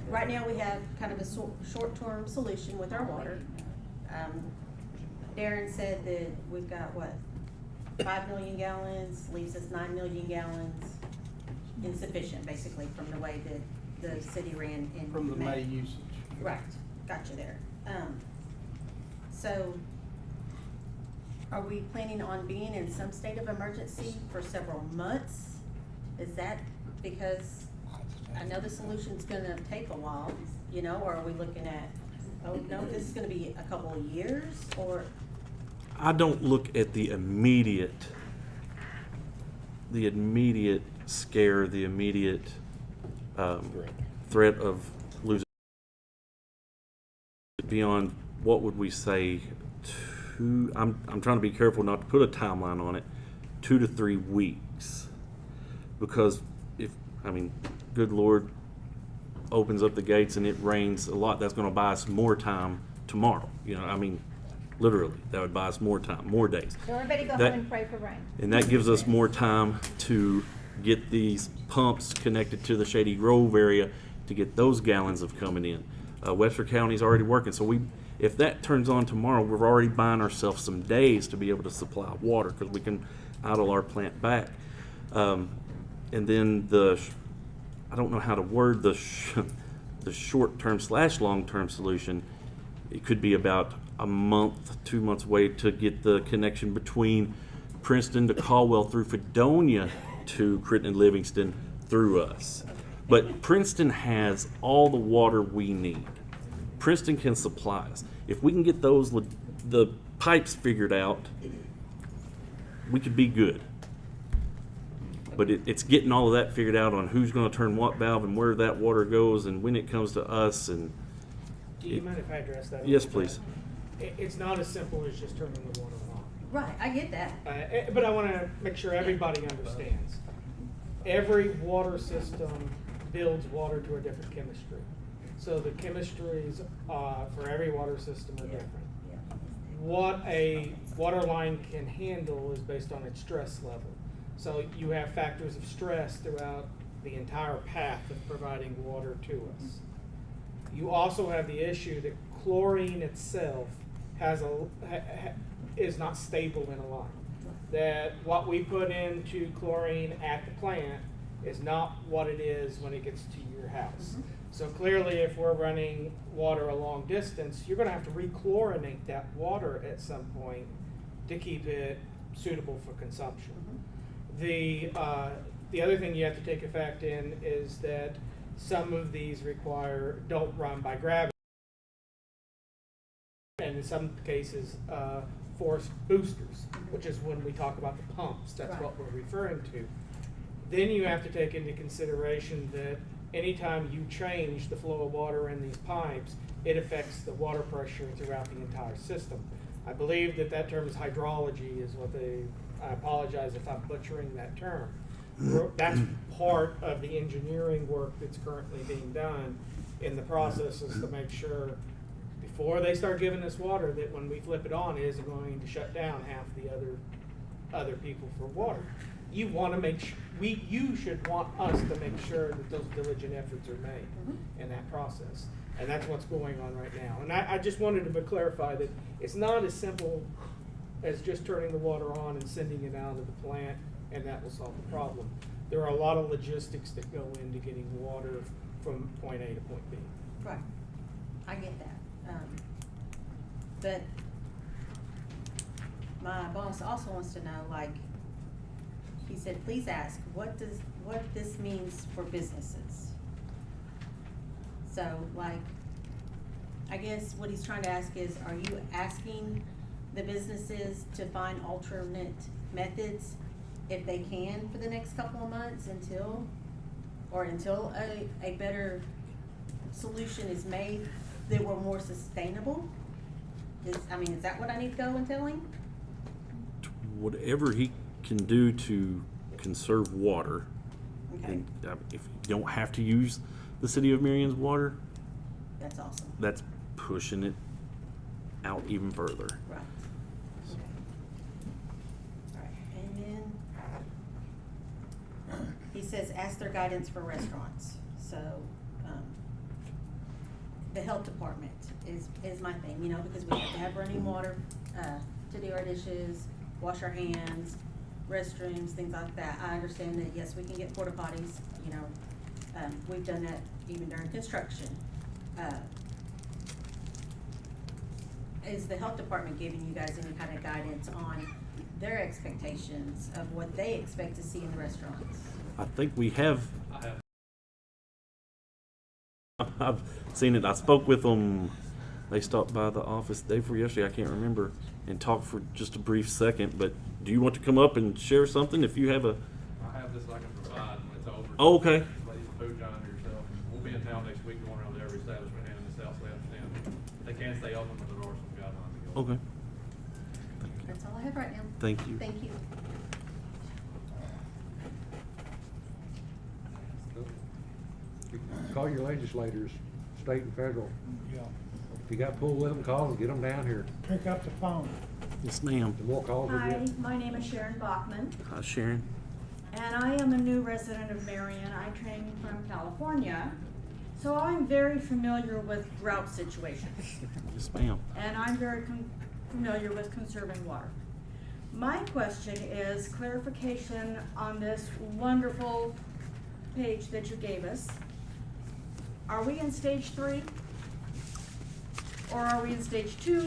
right now we have kind of a short-term solution with our water. Darren said that we've got, 5 million gallons, leaves us 9 million gallons, insufficient, basically, from the way that the city ran in May. From the May usage. Right, got you there. So, are we planning on being in some state of emergency for several months? Is that because, I know the solution's gonna take a while, you know, or are we looking at, oh, no, this is gonna be a couple of years, or? I don't look at the immediate scare, the immediate threat of losing. Beyond, what would we say? I'm trying to be careful not to put a timeline on it. 2 to 3 weeks, because if I mean, good Lord opens up the gates and it rains a lot, that's gonna buy us more time tomorrow. You know, I mean, literally, that would buy us more time, more days. So everybody go That- home and pray for rain. And that gives us more time to get these pumps connected to the Shady Grove area to get those gallons of coming in. Webster County's already working, so if that turns on tomorrow, we're already buying ourselves some days to be able to supply water because we can idle our plant back. And then I don't know how to word the short-term / long-term solution. It could be about a month, 2 months wait to get the connection between Princeton to Caldwell through Fredonia to Crittenden and Livingston through us. But Princeton has all the water we need. Princeton can supply us. If we can get the pipes figured out, we could be good. But it's getting all of that figured out on who's going to turn what valve and where that water goes and when it comes to us. And Do you mind if I address that? a yes, little bit? please. It's not as simple as just turning the water on. Right, I get that. But I want to make sure everybody understands. Every water system builds water to a different chemistry. So the chemistries for every water system are different. What a water line can handle is based on its stress level. So you have factors of stress throughout the entire path of providing water to us. You also have the issue that chlorine itself is not stable in a line. That what we put into chlorine at the plant is not what it is when it gets to your house. So clearly, if we're running water a long distance, you're going to have to rechlorinate that water at some point to keep it suitable for consumption. The other thing you have to take effect in is that some of these don't run by gravity, and in some cases force boosters, which is when we talk about the pumps. That's what we're referring to. Then you have to take into consideration that anytime you change the flow of water in these pipes, it affects the water pressure throughout the entire system. I believe that term is hydrology, is what I apologize if I'm butchering that term. That's part of the engineering work that's currently being done in the process, is to make sure before they start giving us water that when we flip it on, it isn't going to shut down half the other people for water. You want to make you should want us to make sure that those diligent efforts are made in that process. And that's what's going on right now. And I just wanted to clarify that it's not as simple as just turning the water on and sending it out of the plant, and that will solve the problem. There are a lot of logistics that go into getting water from point A to point B. Right, I get that. But my boss also wants to know, like, he said, please ask, what this means for businesses. So, like, I guess what he's trying to ask is, are you asking the businesses to find alternate methods if they can for the next couple of months until a better solution is made that were more sustainable? Is that what I need to go and tell him? Whatever he can do to conserve water. Okay. And if you don't have to use the city of Marion's water, That's awesome. that's pushing it out even further. Right. Okay. All right, and then he says, ask their guidance for restaurants. So, the health department is my thing, because we have to have running water, to do our dishes, wash our hands, restrooms, things like that. I understand that, yes, we can get porta potties, we've done that even during construction. Is the health department giving you guys any kind of guidance on their expectations of what they expect to see in the restaurants? I think we have. I've seen it. I spoke with them. They stopped by the office the day before yesterday, I can't remember, and talked for just a brief second. But do you want to come up and share something if you have a... I have this I can provide when it's over. Oh, okay. Ladies food giant yourself. We'll be in town next week going around to every establishment and in the south, so they understand. They can stay open, but there are some guidelines to go. Okay. That's all I have right now. Thank you. Thank you. call your legislators, state and federal. Yeah. If you got pull with them, call them, get them down here. Pick up the phone. Yes, ma'am. The more calls we Hi, get. my name is Sharon Bachman, Hi, Sharon. and I am a new resident of Marion. I came from California, so I'm very familiar with drought situations, Yes, ma'am. and I'm very familiar with conserving water. My question is clarification on this wonderful page that you gave us. Are we in stage 3? Or are we in stage 2?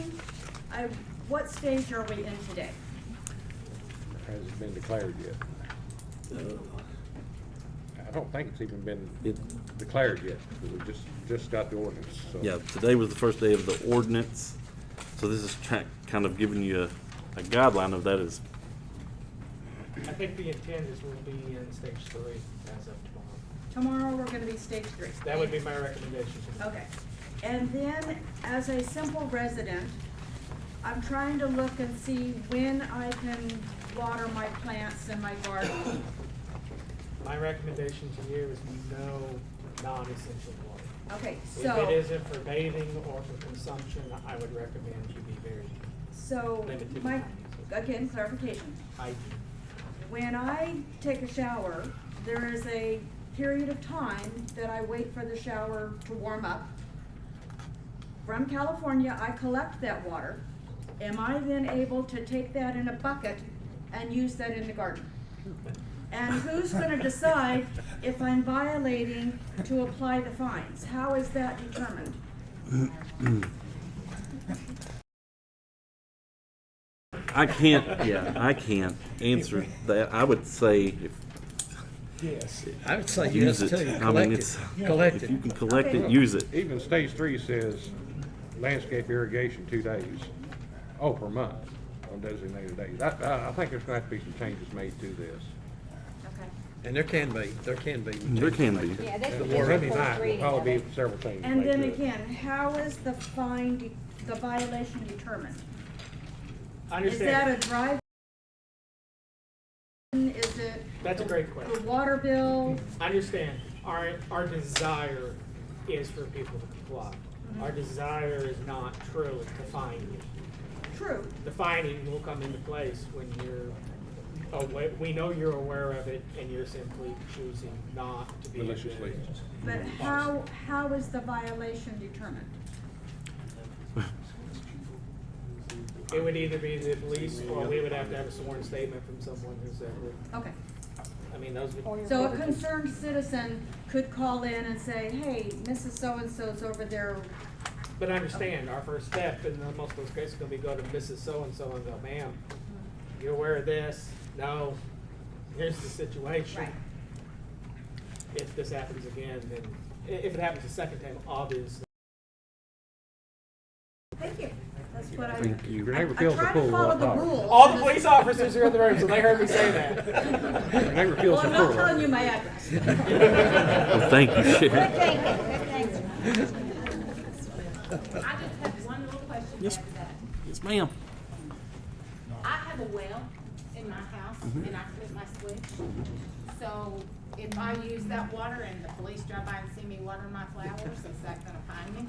What stage are we in today? Hasn't been declared yet. I don't think it's even been declared yet. We just got the ordinance. So. Yeah, today was the first day of the ordinance, so this is kind of giving you a guideline of that. Is I think the intent is we'll be in stage 3 as of tomorrow. Tomorrow, we're gonna be stage 3. That would be my recommendation. Okay. And then, as a simple resident, I'm trying to look and see when I can water my plants in my garden. My recommendation to you is no non-essential water. Okay, If so, it isn't for bathing or for consumption, I would recommend you be very so, limited. my, again, clarification. Hygiene. When I take a shower, there is a period of time that I wait for the shower to warm up. From California, I collect that water. Am I then able to take that in a bucket and use that in the garden? And who's gonna decide if I'm violating to apply the fines? How is that determined? I can't answer that. I would say Yes. I would say use yes it. too. I mean, Collect it's it. Collect if it. you can collect Okay. it, use it. Even stage 3 says landscape irrigation 2 days. Oh, per month on designated days. I think there's going to have to be some changes made to this. Okay. And there can be. There can be. Yeah, that's The the more first Monday night will reading probably of be it. several changes And made then to it. again, how is the fine, the violation determined? Is Understand. that a drive? Is it That's a great the question. water bill? Understand, our desire is for people to comply. Our desire is not truly to fine you. True. The fining will come into place when we know you're aware of it and you're simply choosing not to be. Maliciously. But how is the violation determined? It would either be the police or we would have to have a sworn statement from someone who said it. Okay. I mean, those would. So a concerned citizen could call in and say, hey, Mrs. So-and-so's over there. But understand, our first step in most of those cases is gonna be go to Mrs. So-and-so and go, ma'am, you're aware of this? No, here's the situation. Right. If this happens again, then, if it happens a second time, obviously. Thank you. That's what I. Thank you. Your neighbor I feels the try to pool. follow the I'll talk. rules. All the police officers are in the room, so they heard me say that. Your neighbor feels Well, the I'm not pool. telling you my address. Well, thank you, Good Sharon. thinking, good thinking. I just have one little question Yes. after that. Yes, ma'am. I have a well in my house and I flip my switch. So if I use that water and the police drive by and see me watering my flowers, is that gonna fine me?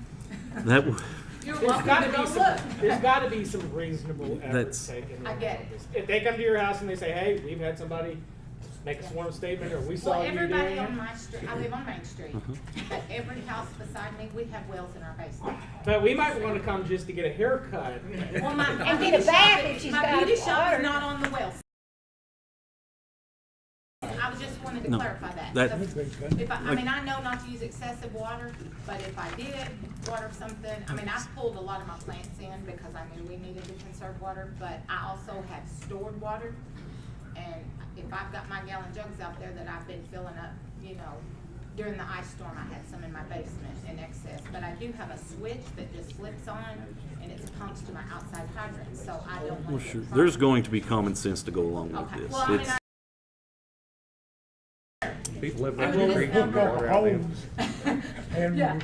That w- You're There's welcome gotta to be go some, look. there's gotta be some reasonable That's- efforts taken. I get it. If they come to your house and they say, hey, we've had somebody make a sworn statement, or we saw Well, you everybody doing on it. my street, I live on Main Street, but every house beside me, we have wells in our basement. But we might wanna come just to get a haircut. Well, my And beauty get a bath shop if is- she's my got beauty shop water. is not on the well. I was just wanted to No, clarify that. that- because If I mean, I know not to use excessive water, but if I did water something, I mean, I pulled a lot of my plants in because I knew we needed to conserve water, but I also have stored water. And if I've got my gallon jugs out there that I've been filling up, you know, during the ice storm, I had some in my basement in excess. But I do have a switch that just flips on and it's pumped to my outside hydrant, so I don't Well, want to. sure. There's going to be common sense to go along with Okay. this. Well, I mean, It's- People live I down will the street, Hook up water out there. homes and Yeah.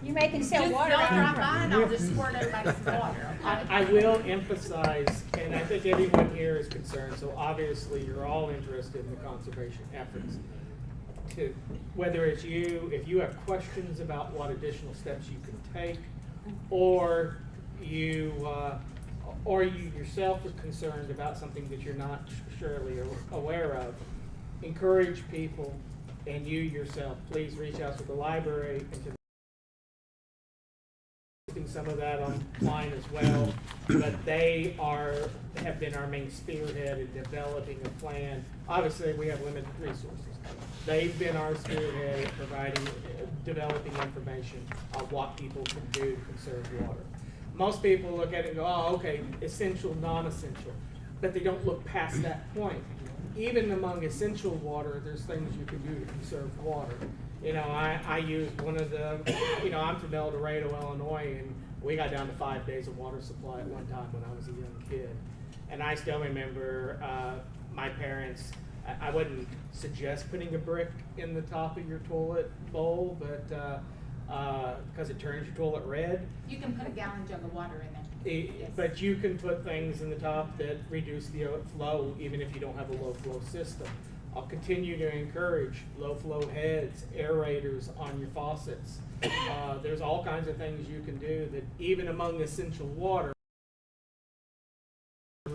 You making sell Just water don't out drive there? by and I'll just squirt everybody some water, okay? I will emphasize, and I think everyone here is concerned, so obviously you're all interested in the conservation efforts. to, whether it's you, if you have questions about what additional steps you can take, or you yourself are concerned about something that you're not surely aware of, encourage people, and you yourself, please reach out to the library and to some of that online as well, but they have been our main spearhead in developing a plan. Obviously, we have limited resources. They've been our spearhead in providing, developing information on what people can do to conserve water. Most people look at it and go, oh, okay, essential, non-essential, but they don't look past that point. Even among essential water, there's things you can do to conserve water. You know, I used one of the, you know, I'm from El Dorado, Illinois, and we got down to 5 days of water supply at one time when I was a young kid. And I still remember my parents, I wouldn't suggest putting a brick in the top of your toilet bowl, but because it turns your toilet red. You can put a gallon jug of water in there. Yes. But you can put things in the top that reduce the flow, even if you don't have a low flow system. I'll continue to encourage low flow heads, aerators on your faucets. There's all kinds of things you can do that even among essential water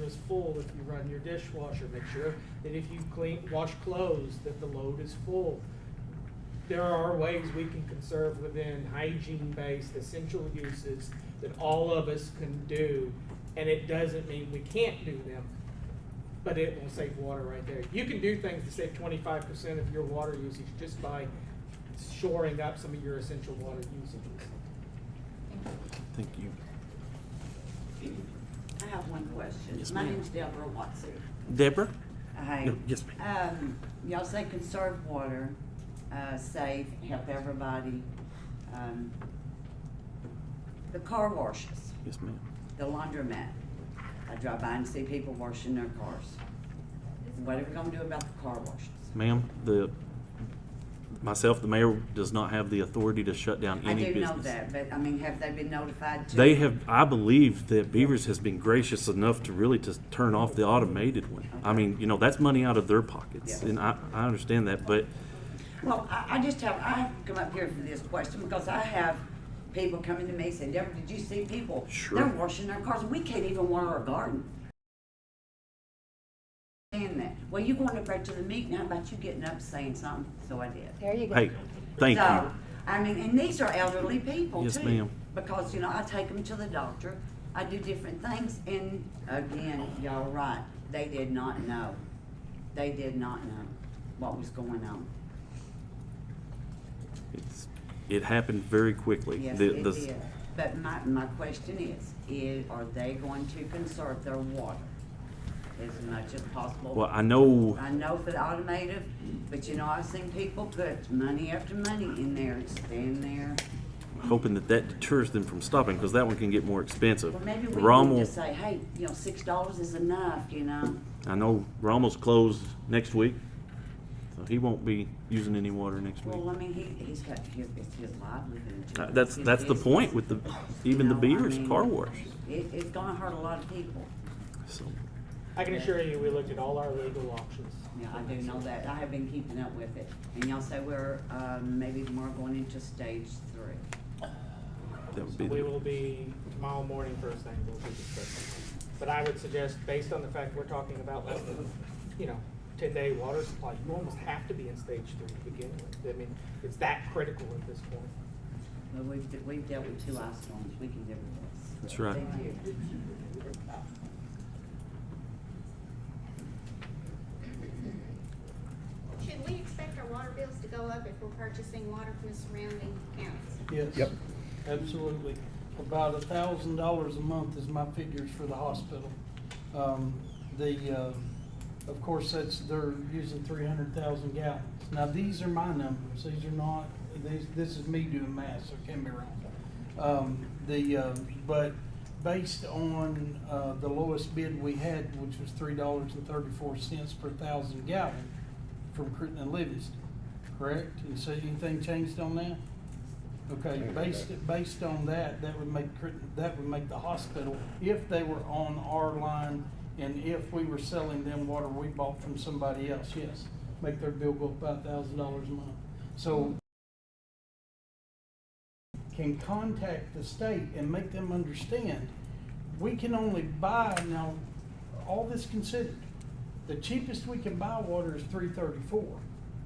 is full. If you run your dishwasher, make sure that if you wash clothes that the load is full. There are ways we can conserve within hygiene-based essential uses that all of us can do, and it doesn't mean we can't do them, but it will save water right there. You can do things to save 25% of your water usage just by shoring up some of your essential water usages. Thank you. I have one question. Yes, My ma'am. name's Deborah Watson. Deborah? Hi. No, yes, ma'am. Y'all say conserve water, save, help everybody. The car washes, Yes, ma'am. the laundromat. I drive by and see people washing their cars. What are we gonna do about the car washes? Ma'am, myself, the mayor, does not have the authority to shut down any I do business. know that, but I mean, have they been notified too? They have, I believe that Beavers has been gracious enough to really to turn off the automated one. I mean, you know, that's money out of their pockets, Yes. and I understand that, but Well, I have to come up here for this question because I have people coming to me saying, Deborah, did you see people? Sure. They're washing their cars. We can't even water our garden. And that. Well, you going back to the meeting, how about you getting up saying something? So I did. There you go. hey, thank So, you. I mean, and these are elderly people Yes, too. ma'am. Because, you know, I take them to the doctor. I do different things. And again, y'all are right. They did not know. They did not know what was going on. It happened very quickly. Yes, it did. But my question is are they going to conserve their water as much as possible? Well, I know for the automotive, but you know, I've seen people put money after money in there and stand there. hoping that deters them from stopping, because that one can get more expensive. Well, maybe we Rommel, need to say, hey, you know, $6 is enough, you know? I know Rommel's closed next week, so he won't be using any water next week. Well, I mean, he's got it's his livelihood. too. That's His the business. point with even the I Beavers mean, car wash. It's gonna hurt a lot of people. So, I can assure you, we looked at all our legal options. Yeah, I do know that. I have been keeping up with it. And y'all say we're, maybe more going into stage 3. that would be We will be, tomorrow morning, first thing, we'll be discussing. But I would suggest, based on the fact we're talking about less than, 10-day water supply, you almost have to be in stage 3 to begin with. I mean, it's that critical at this point. Well, we've dealt with 2 ice storms. We can deal with this. That's right. Thank you. Should we expect our water bills to go up if we're purchasing water from the surrounding counties? Yes. Yep. Absolutely. About $1,000 a month is my figures for the hospital. Of course, they're using 300,000 gallons. Now, these are my numbers. These are not, this is me doing math, so it can't be wrong. But based on the lowest bid we had, which was $3.34 per 1,000 gallon from Critton and Livingston, correct? And so anything changed on that? Okay, based on that, that would make the hospital, if they were on our line and if we were selling them water we bought from somebody else, yes, make their bill go up $5,000 a month. So can contact the state and make them understand, we can only buy, now, all this considered, the cheapest we can buy water is $3.34.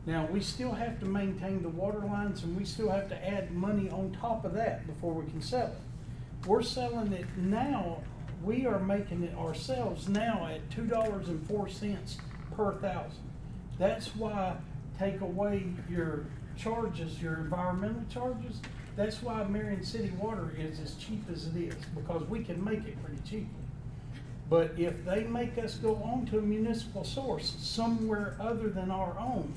Now, we still have to maintain the water lines and we still have to add money on top of that before we can sell it. We're selling it now, we are making it ourselves now at $2.04 per thousand. That's why, take away your charges, your environmental charges, that's why Marion City Water is as cheap as it is, because we can make it pretty cheaply. But if they make us go on to a municipal source somewhere other than our own,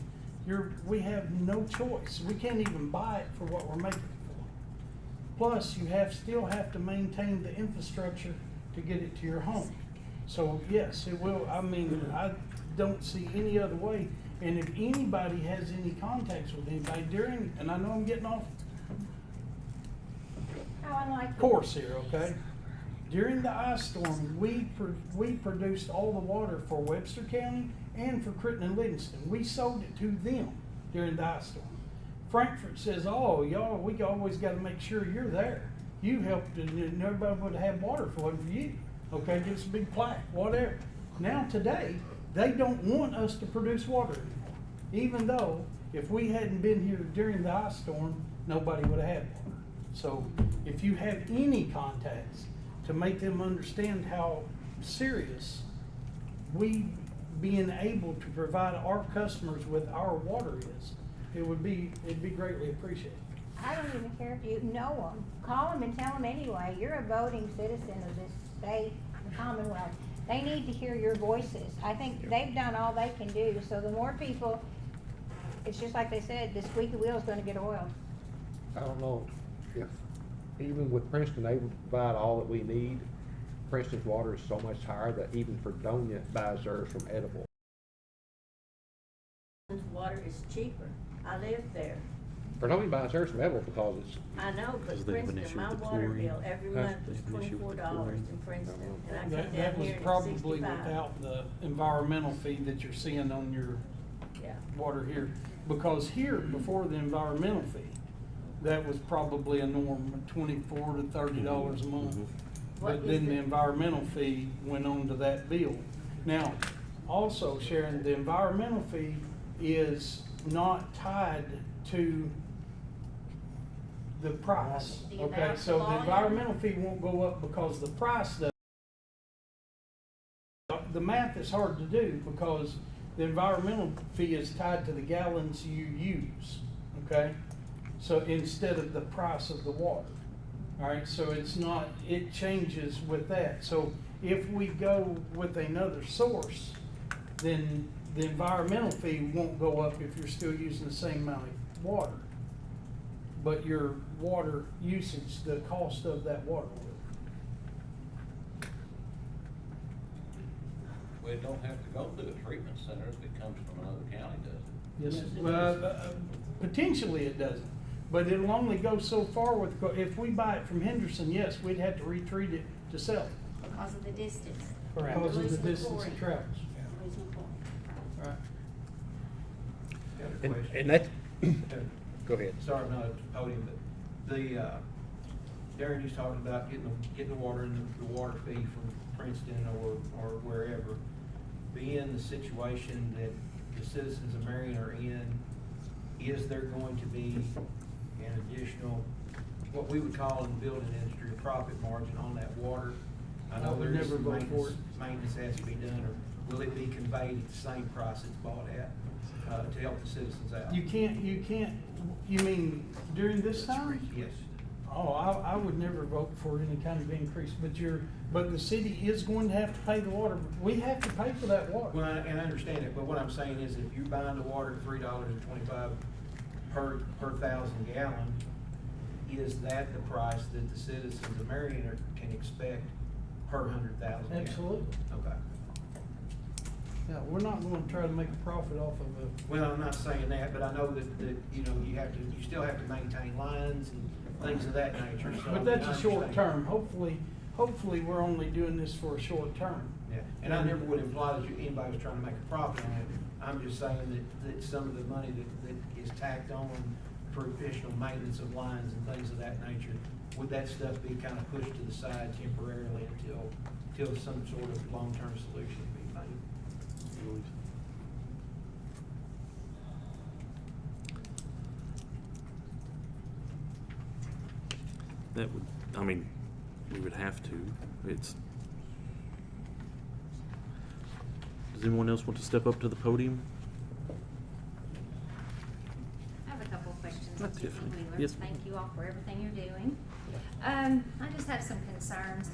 we have no choice. We can't even buy it for what we're making it for. Plus, you still have to maintain the infrastructure to get it to your home. So yes, it will, I mean, I don't see any other way. And if anybody has any contacts with anybody during, and I know I'm getting off course here, okay? During the ice storm, we produced all the water for Webster County and for Crittenden and Livingston. We sold it to them during the ice storm. Frankfurt says, oh, y'all, we always got to make sure you're there. You helped, and everybody would have water for you. Okay, get us a big plaque, whatever. Now today, they don't want us to produce water anymore. Even though, if we hadn't been here during the ice storm, nobody would have had water. So, if you have any contacts to make them understand how serious we being able to provide our customers with our water is, it'd be greatly appreciated. I don't even care if you know them. Call them and tell them anyway, you're a voting citizen of this state, the Commonwealth. They need to hear your voices. I think they've done all they can do, so the more people, it's just like they said, the squeaky wheel is gonna get oiled. I don't know if, even with Princeton, they provide all that we need. Princeton's water is so much higher that even Fredonia buys theirs from Edible. Water is cheaper. I live there. Fredonia buys theirs from Edible because it's. I know, but they have an Princeton, issue my with the water chlorine. bill every Huh? month was They have an issue with the $24 chlorine. in Princeton, and I come That down was here and probably it's 65. without the environmental fee that you're seeing on your Yeah. water here. Because here, before the environmental fee, that was probably a norm of $24 to $30 a month. What But is then the- the environmental fee went on to that bill. Now, also, Sharon, the environmental fee is not tied to the price, The okay? amount, So the the volume. environmental fee won't go up because the price does. The math is hard to do because the environmental fee is tied to the gallons you use, okay? So instead of the price of the water, all right? So it's not, it changes with that. So if we go with another source, then the environmental fee won't go up if you're still using the same amount of water. But your water usage, the cost of that water will. Well, it don't have to go through a treatment center if it comes from another county, does it? Yes, well, potentially it doesn't, but it'll only go so far with, if we buy it from Henderson, yes, we'd have to retreat it to sell it. Because of the distance. Because of the Losing distance chlorine. it travels. Losing chlorine. Right. And that, go ahead. Sorry, not at the podium, but Darren just talked about getting the water and the water fee from Princeton or wherever. Being the situation that the citizens of Marion are in, is there going to be an additional, what we would call in the building industry, a profit margin on that water? I I know would there's never vote for it. maintenance has to be done, or will it be conveyed at the same price it's bought at, to help the citizens out? You can't, you mean during this time? Yes. Oh, I would never vote for any kind of increase, but the city is going to have to pay the water. We have to pay for that water. Well, and I understand it, but what I'm saying is if you're buying the water at $3.25 per thousand gallon, is that the price that the citizens of Marion can expect per 100,000 gallons? Absolutely. Okay. Yeah, we're not going to try to make a profit off of it. Well, I'm not saying that, but I know that you know, you still have to maintain lines and things of that nature, so. But that's I a short understand. term. Hopefully, we're only doing this for a short term. Yeah, and I never would imply that anybody was trying to make a profit on it. I'm just saying that some of the money that is tacked on for additional maintenance of lines and things of that nature, would that stuff be kind of pushed to the side temporarily until some sort of long-term solution be made? That would, I mean, we would have to. Does anyone else want to step up to the podium? I have a couple of questions. Not Tiffany Tiffany. Wheeler. Yes. Thank you all for everything you're doing. I just have some concerns,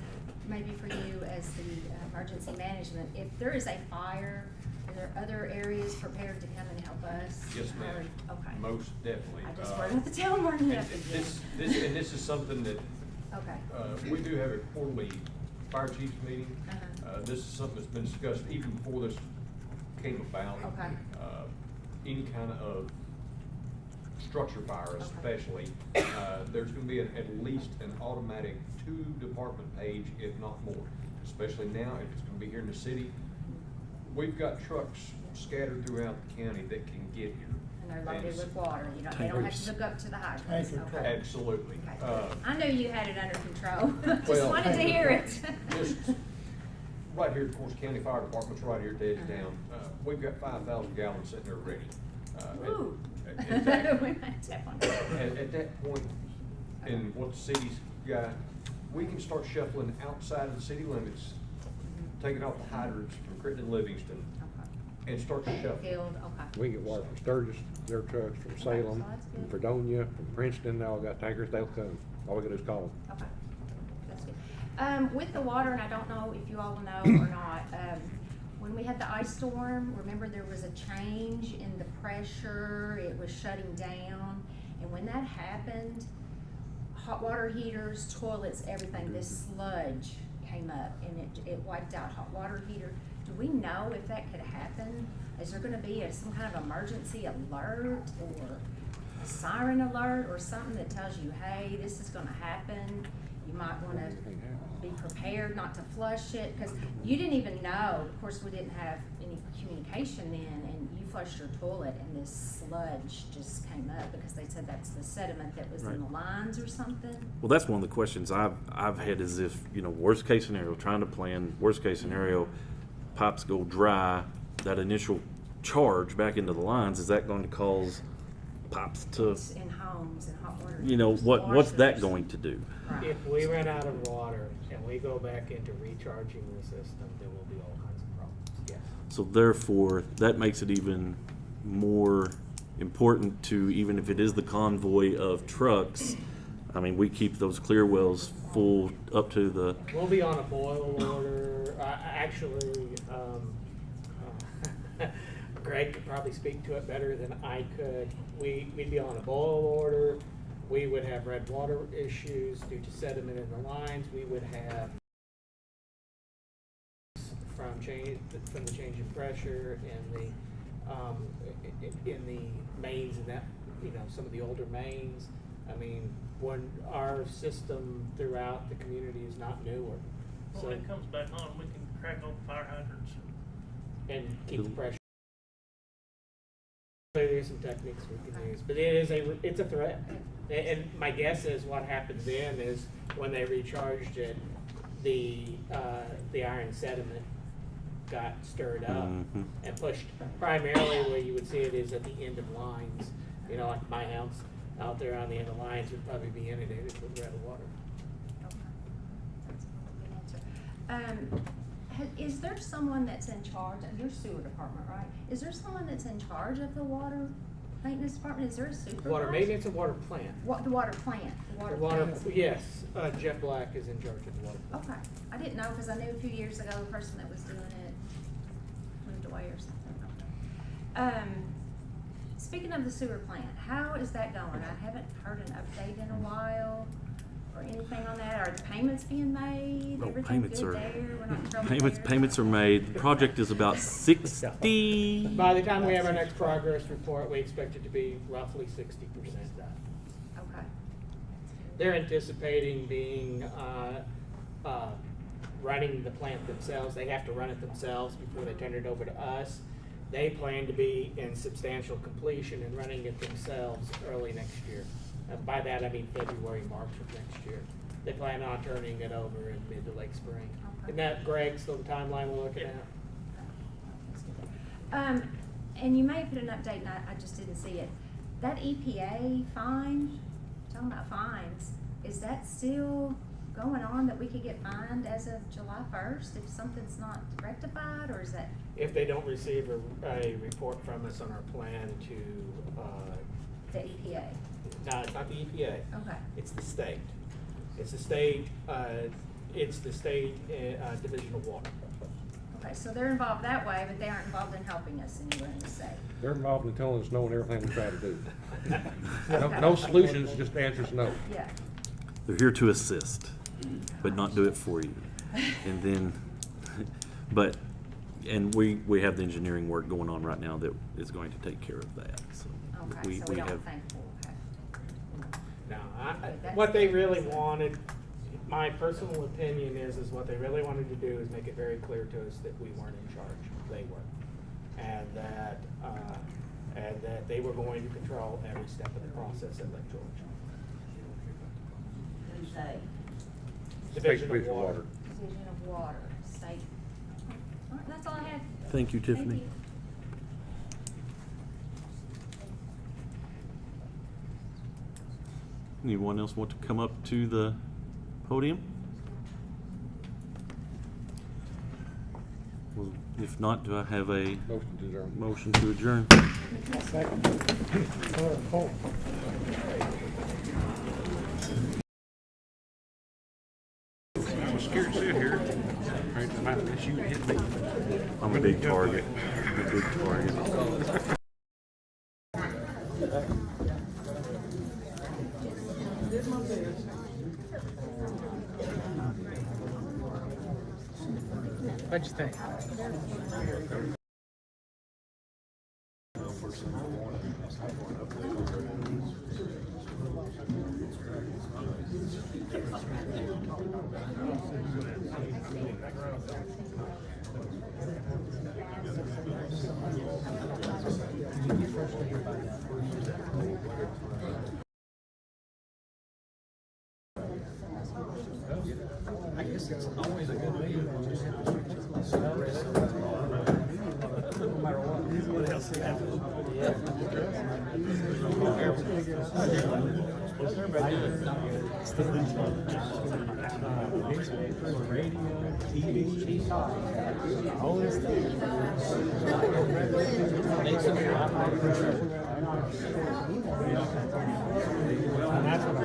maybe for you as the emergency management. If there is a fire, are there other areas prepared to come and help us? Yes, ma'am. Okay. Most definitely. I just worried about the town burning up again. This is something that, Okay. we do have a quarterly fire chiefs meeting. This is something that's been discussed even before this came about. Okay. Any kind of structure fire especially, there's gonna be at least an automatic 2-department page, if not more. Especially now, if it's gonna be here in the city. We've got trucks scattered throughout the county that can get here. And they're loaded with water, they don't have to hook up to the hydrants. Okay. Absolutely. I knew you had it under control. Just Well, wanted to hear it. Just right here, of course, county fire department's right here at the edge of town. We've got 5,000 gallons sitting there ready. Ooh. At that- We might tap on at that point, in what the city's got, we can start shuffling outside of the city limits, taking off the hydrants from Crittenden and Livingston, and start shuffling. Field, okay. We get water from Sturgis, their trucks, from Salem, so that's from good. Fredonia, from Princeton, they all got tankers, they'll come. All we gotta do is call them. Okay, that's good. With the water, and I don't know if you all know or not, when we had the ice storm, remember there was a change in the pressure, it was shutting down, and when that happened, hot water heaters, toilets, everything, this sludge came up and it wiped out hot water heater. Do we know if that could happen? Is there gonna be some kind of emergency alert or a siren alert or something that tells you, hey, this is gonna happen? You might wanna be prepared not to flush it, because you didn't even know, of course, we didn't have any communication then, and you flushed your toilet and this sludge just came up because they said that's the sediment that was in the lines or something. Well, that's one of the questions I've had is if, worst case scenario, trying to plan, worst case scenario, pipes go dry, that initial charge back into the lines, is that going to cause pipes to, In homes and hot water. what's that going to do? Right. If we run out of water and we go back into recharging the system, there will be all kinds of problems, yes. So therefore, that makes it even more important to, even if it is the convoy of trucks, I mean, we keep those clear wells full up to the, We'll be on a boil order, actually, Greg could probably speak to it better than I could. We'd be on a boil order, we would have red water issues due to sediment in the lines, we would have from the change in pressure in the mains and that, some of the older mains. I mean, when our system throughout the community is not newer. Well, when it comes back on, we can crack open fire hydrants. And keep the pressure. There's some techniques we can use, but it's a threat. And my guess is what happened then is when they recharged it, the iron sediment got stirred up and pushed. Primarily where you would see it is at the end of lines. Like my house out there on the end of lines would probably be inundated with red water. Okay. That's a good answer. Is there someone that's in charge of your sewer department, right? Is there someone that's in charge of the water maintenance department? Is there a supervisor? Water maintenance and water plant. The water plant. The water, yes, Jeff Black is in charge of the water plant. Okay, I didn't know, because I knew a few years ago the person that was doing it moved away or something. Okay. Speaking of the sewer plant, how is that going? I haven't heard an update in a while or anything on that. Are the payments being made? Oh, Everything payments good are- there? We're not in trouble there? payments are made. The project is about 60. By the time we have our next progress report, we expect it to be roughly 60% done. Okay. They're anticipating being, running the plant themselves. They have to run it themselves before they turn it over to us. They plan to be in substantial completion and running it themselves early next year. By that I mean February, March of next year. They plan on turning it over in mid to late spring. Isn't that, Greg, still the timeline we're looking at? And you may put an update, and I just didn't see it. That EPA fine, talking about fines, is that still going on, that we could get fined as of July 1st if something's not rectified, or is that? If they don't receive a report from us on our plan to, The EPA? no, it's not the EPA. Okay. It's the state. It's the state Division of Water. Okay, so they're involved that way, but they aren't involved in helping us anywhere in the state. They're involved in telling us no and everything we try to do. Okay. No solutions, just answers no. Yeah. They're here to assist, but not do it for you. And then, and we have the engineering work going on right now that is going to take care of that, so. Okay, so we don't think we'll have. No, that's- what they really wanted, my personal opinion is what they really wanted to do is make it very clear to us that we weren't in charge, they were. And that they were going to control every step of the process at Lake George. Who's they? Division State of Water. Division of Water, state. All right, that's all I had. Thank you, Tiffany. Thank you. Anyone else want to come up to the podium? Well, if not, do I have a motion to adjourn? I'm scared to sit here. Unless you hit me. I'm a big target. I'm a big target. What'd you think? I guess it's always a good meeting. No matter what else happens. Newspapers, radio, TV, all this and that's what I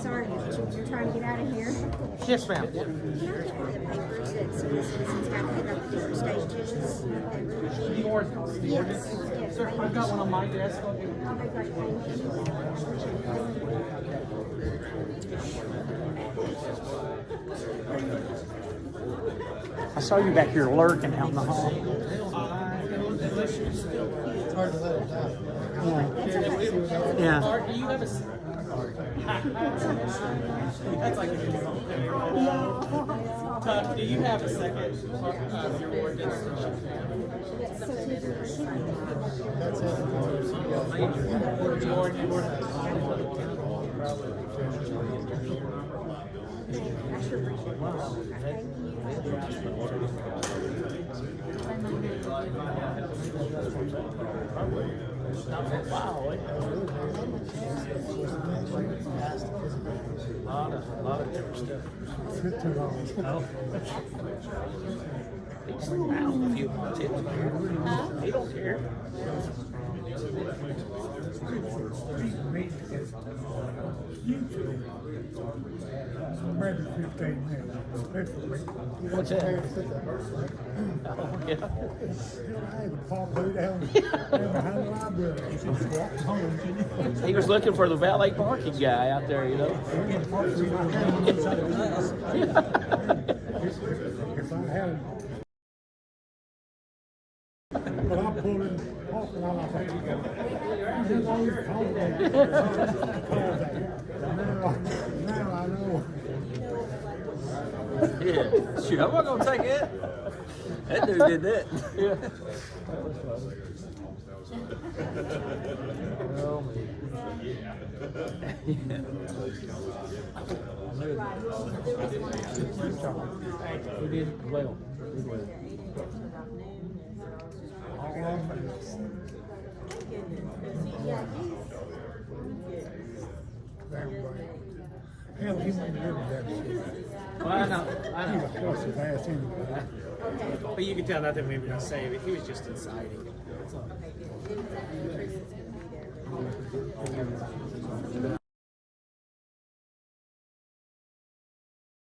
Sorry, you're trying to get out of here? Yes, ma'am. Can I have the papers that citizens got to hit up the different stations? The ordinance. Yes. Sir, I've got one on my desk. Okay, great, I saw you back here lurking out in the hall. It's hard to let it die. Yeah. Do you have a... That's like Todd, do you have a second of your ordinance? That's it. I sure appreciate Wow. A lot of different stuff. Now, if you want it. He don't care. What's that? Oh, yeah. He was looking for the valet parking guy out there, you know. But I pulled him off and I think Now I know. Yeah, shoot, I'm not gonna take it. That dude did that. Yeah. Oh, we did well. Did well. Hell, he went to live with that shit. Well, I know. He was close to pass anyway. But you can tell nothing we were gonna say, but he was just inciting. That's all.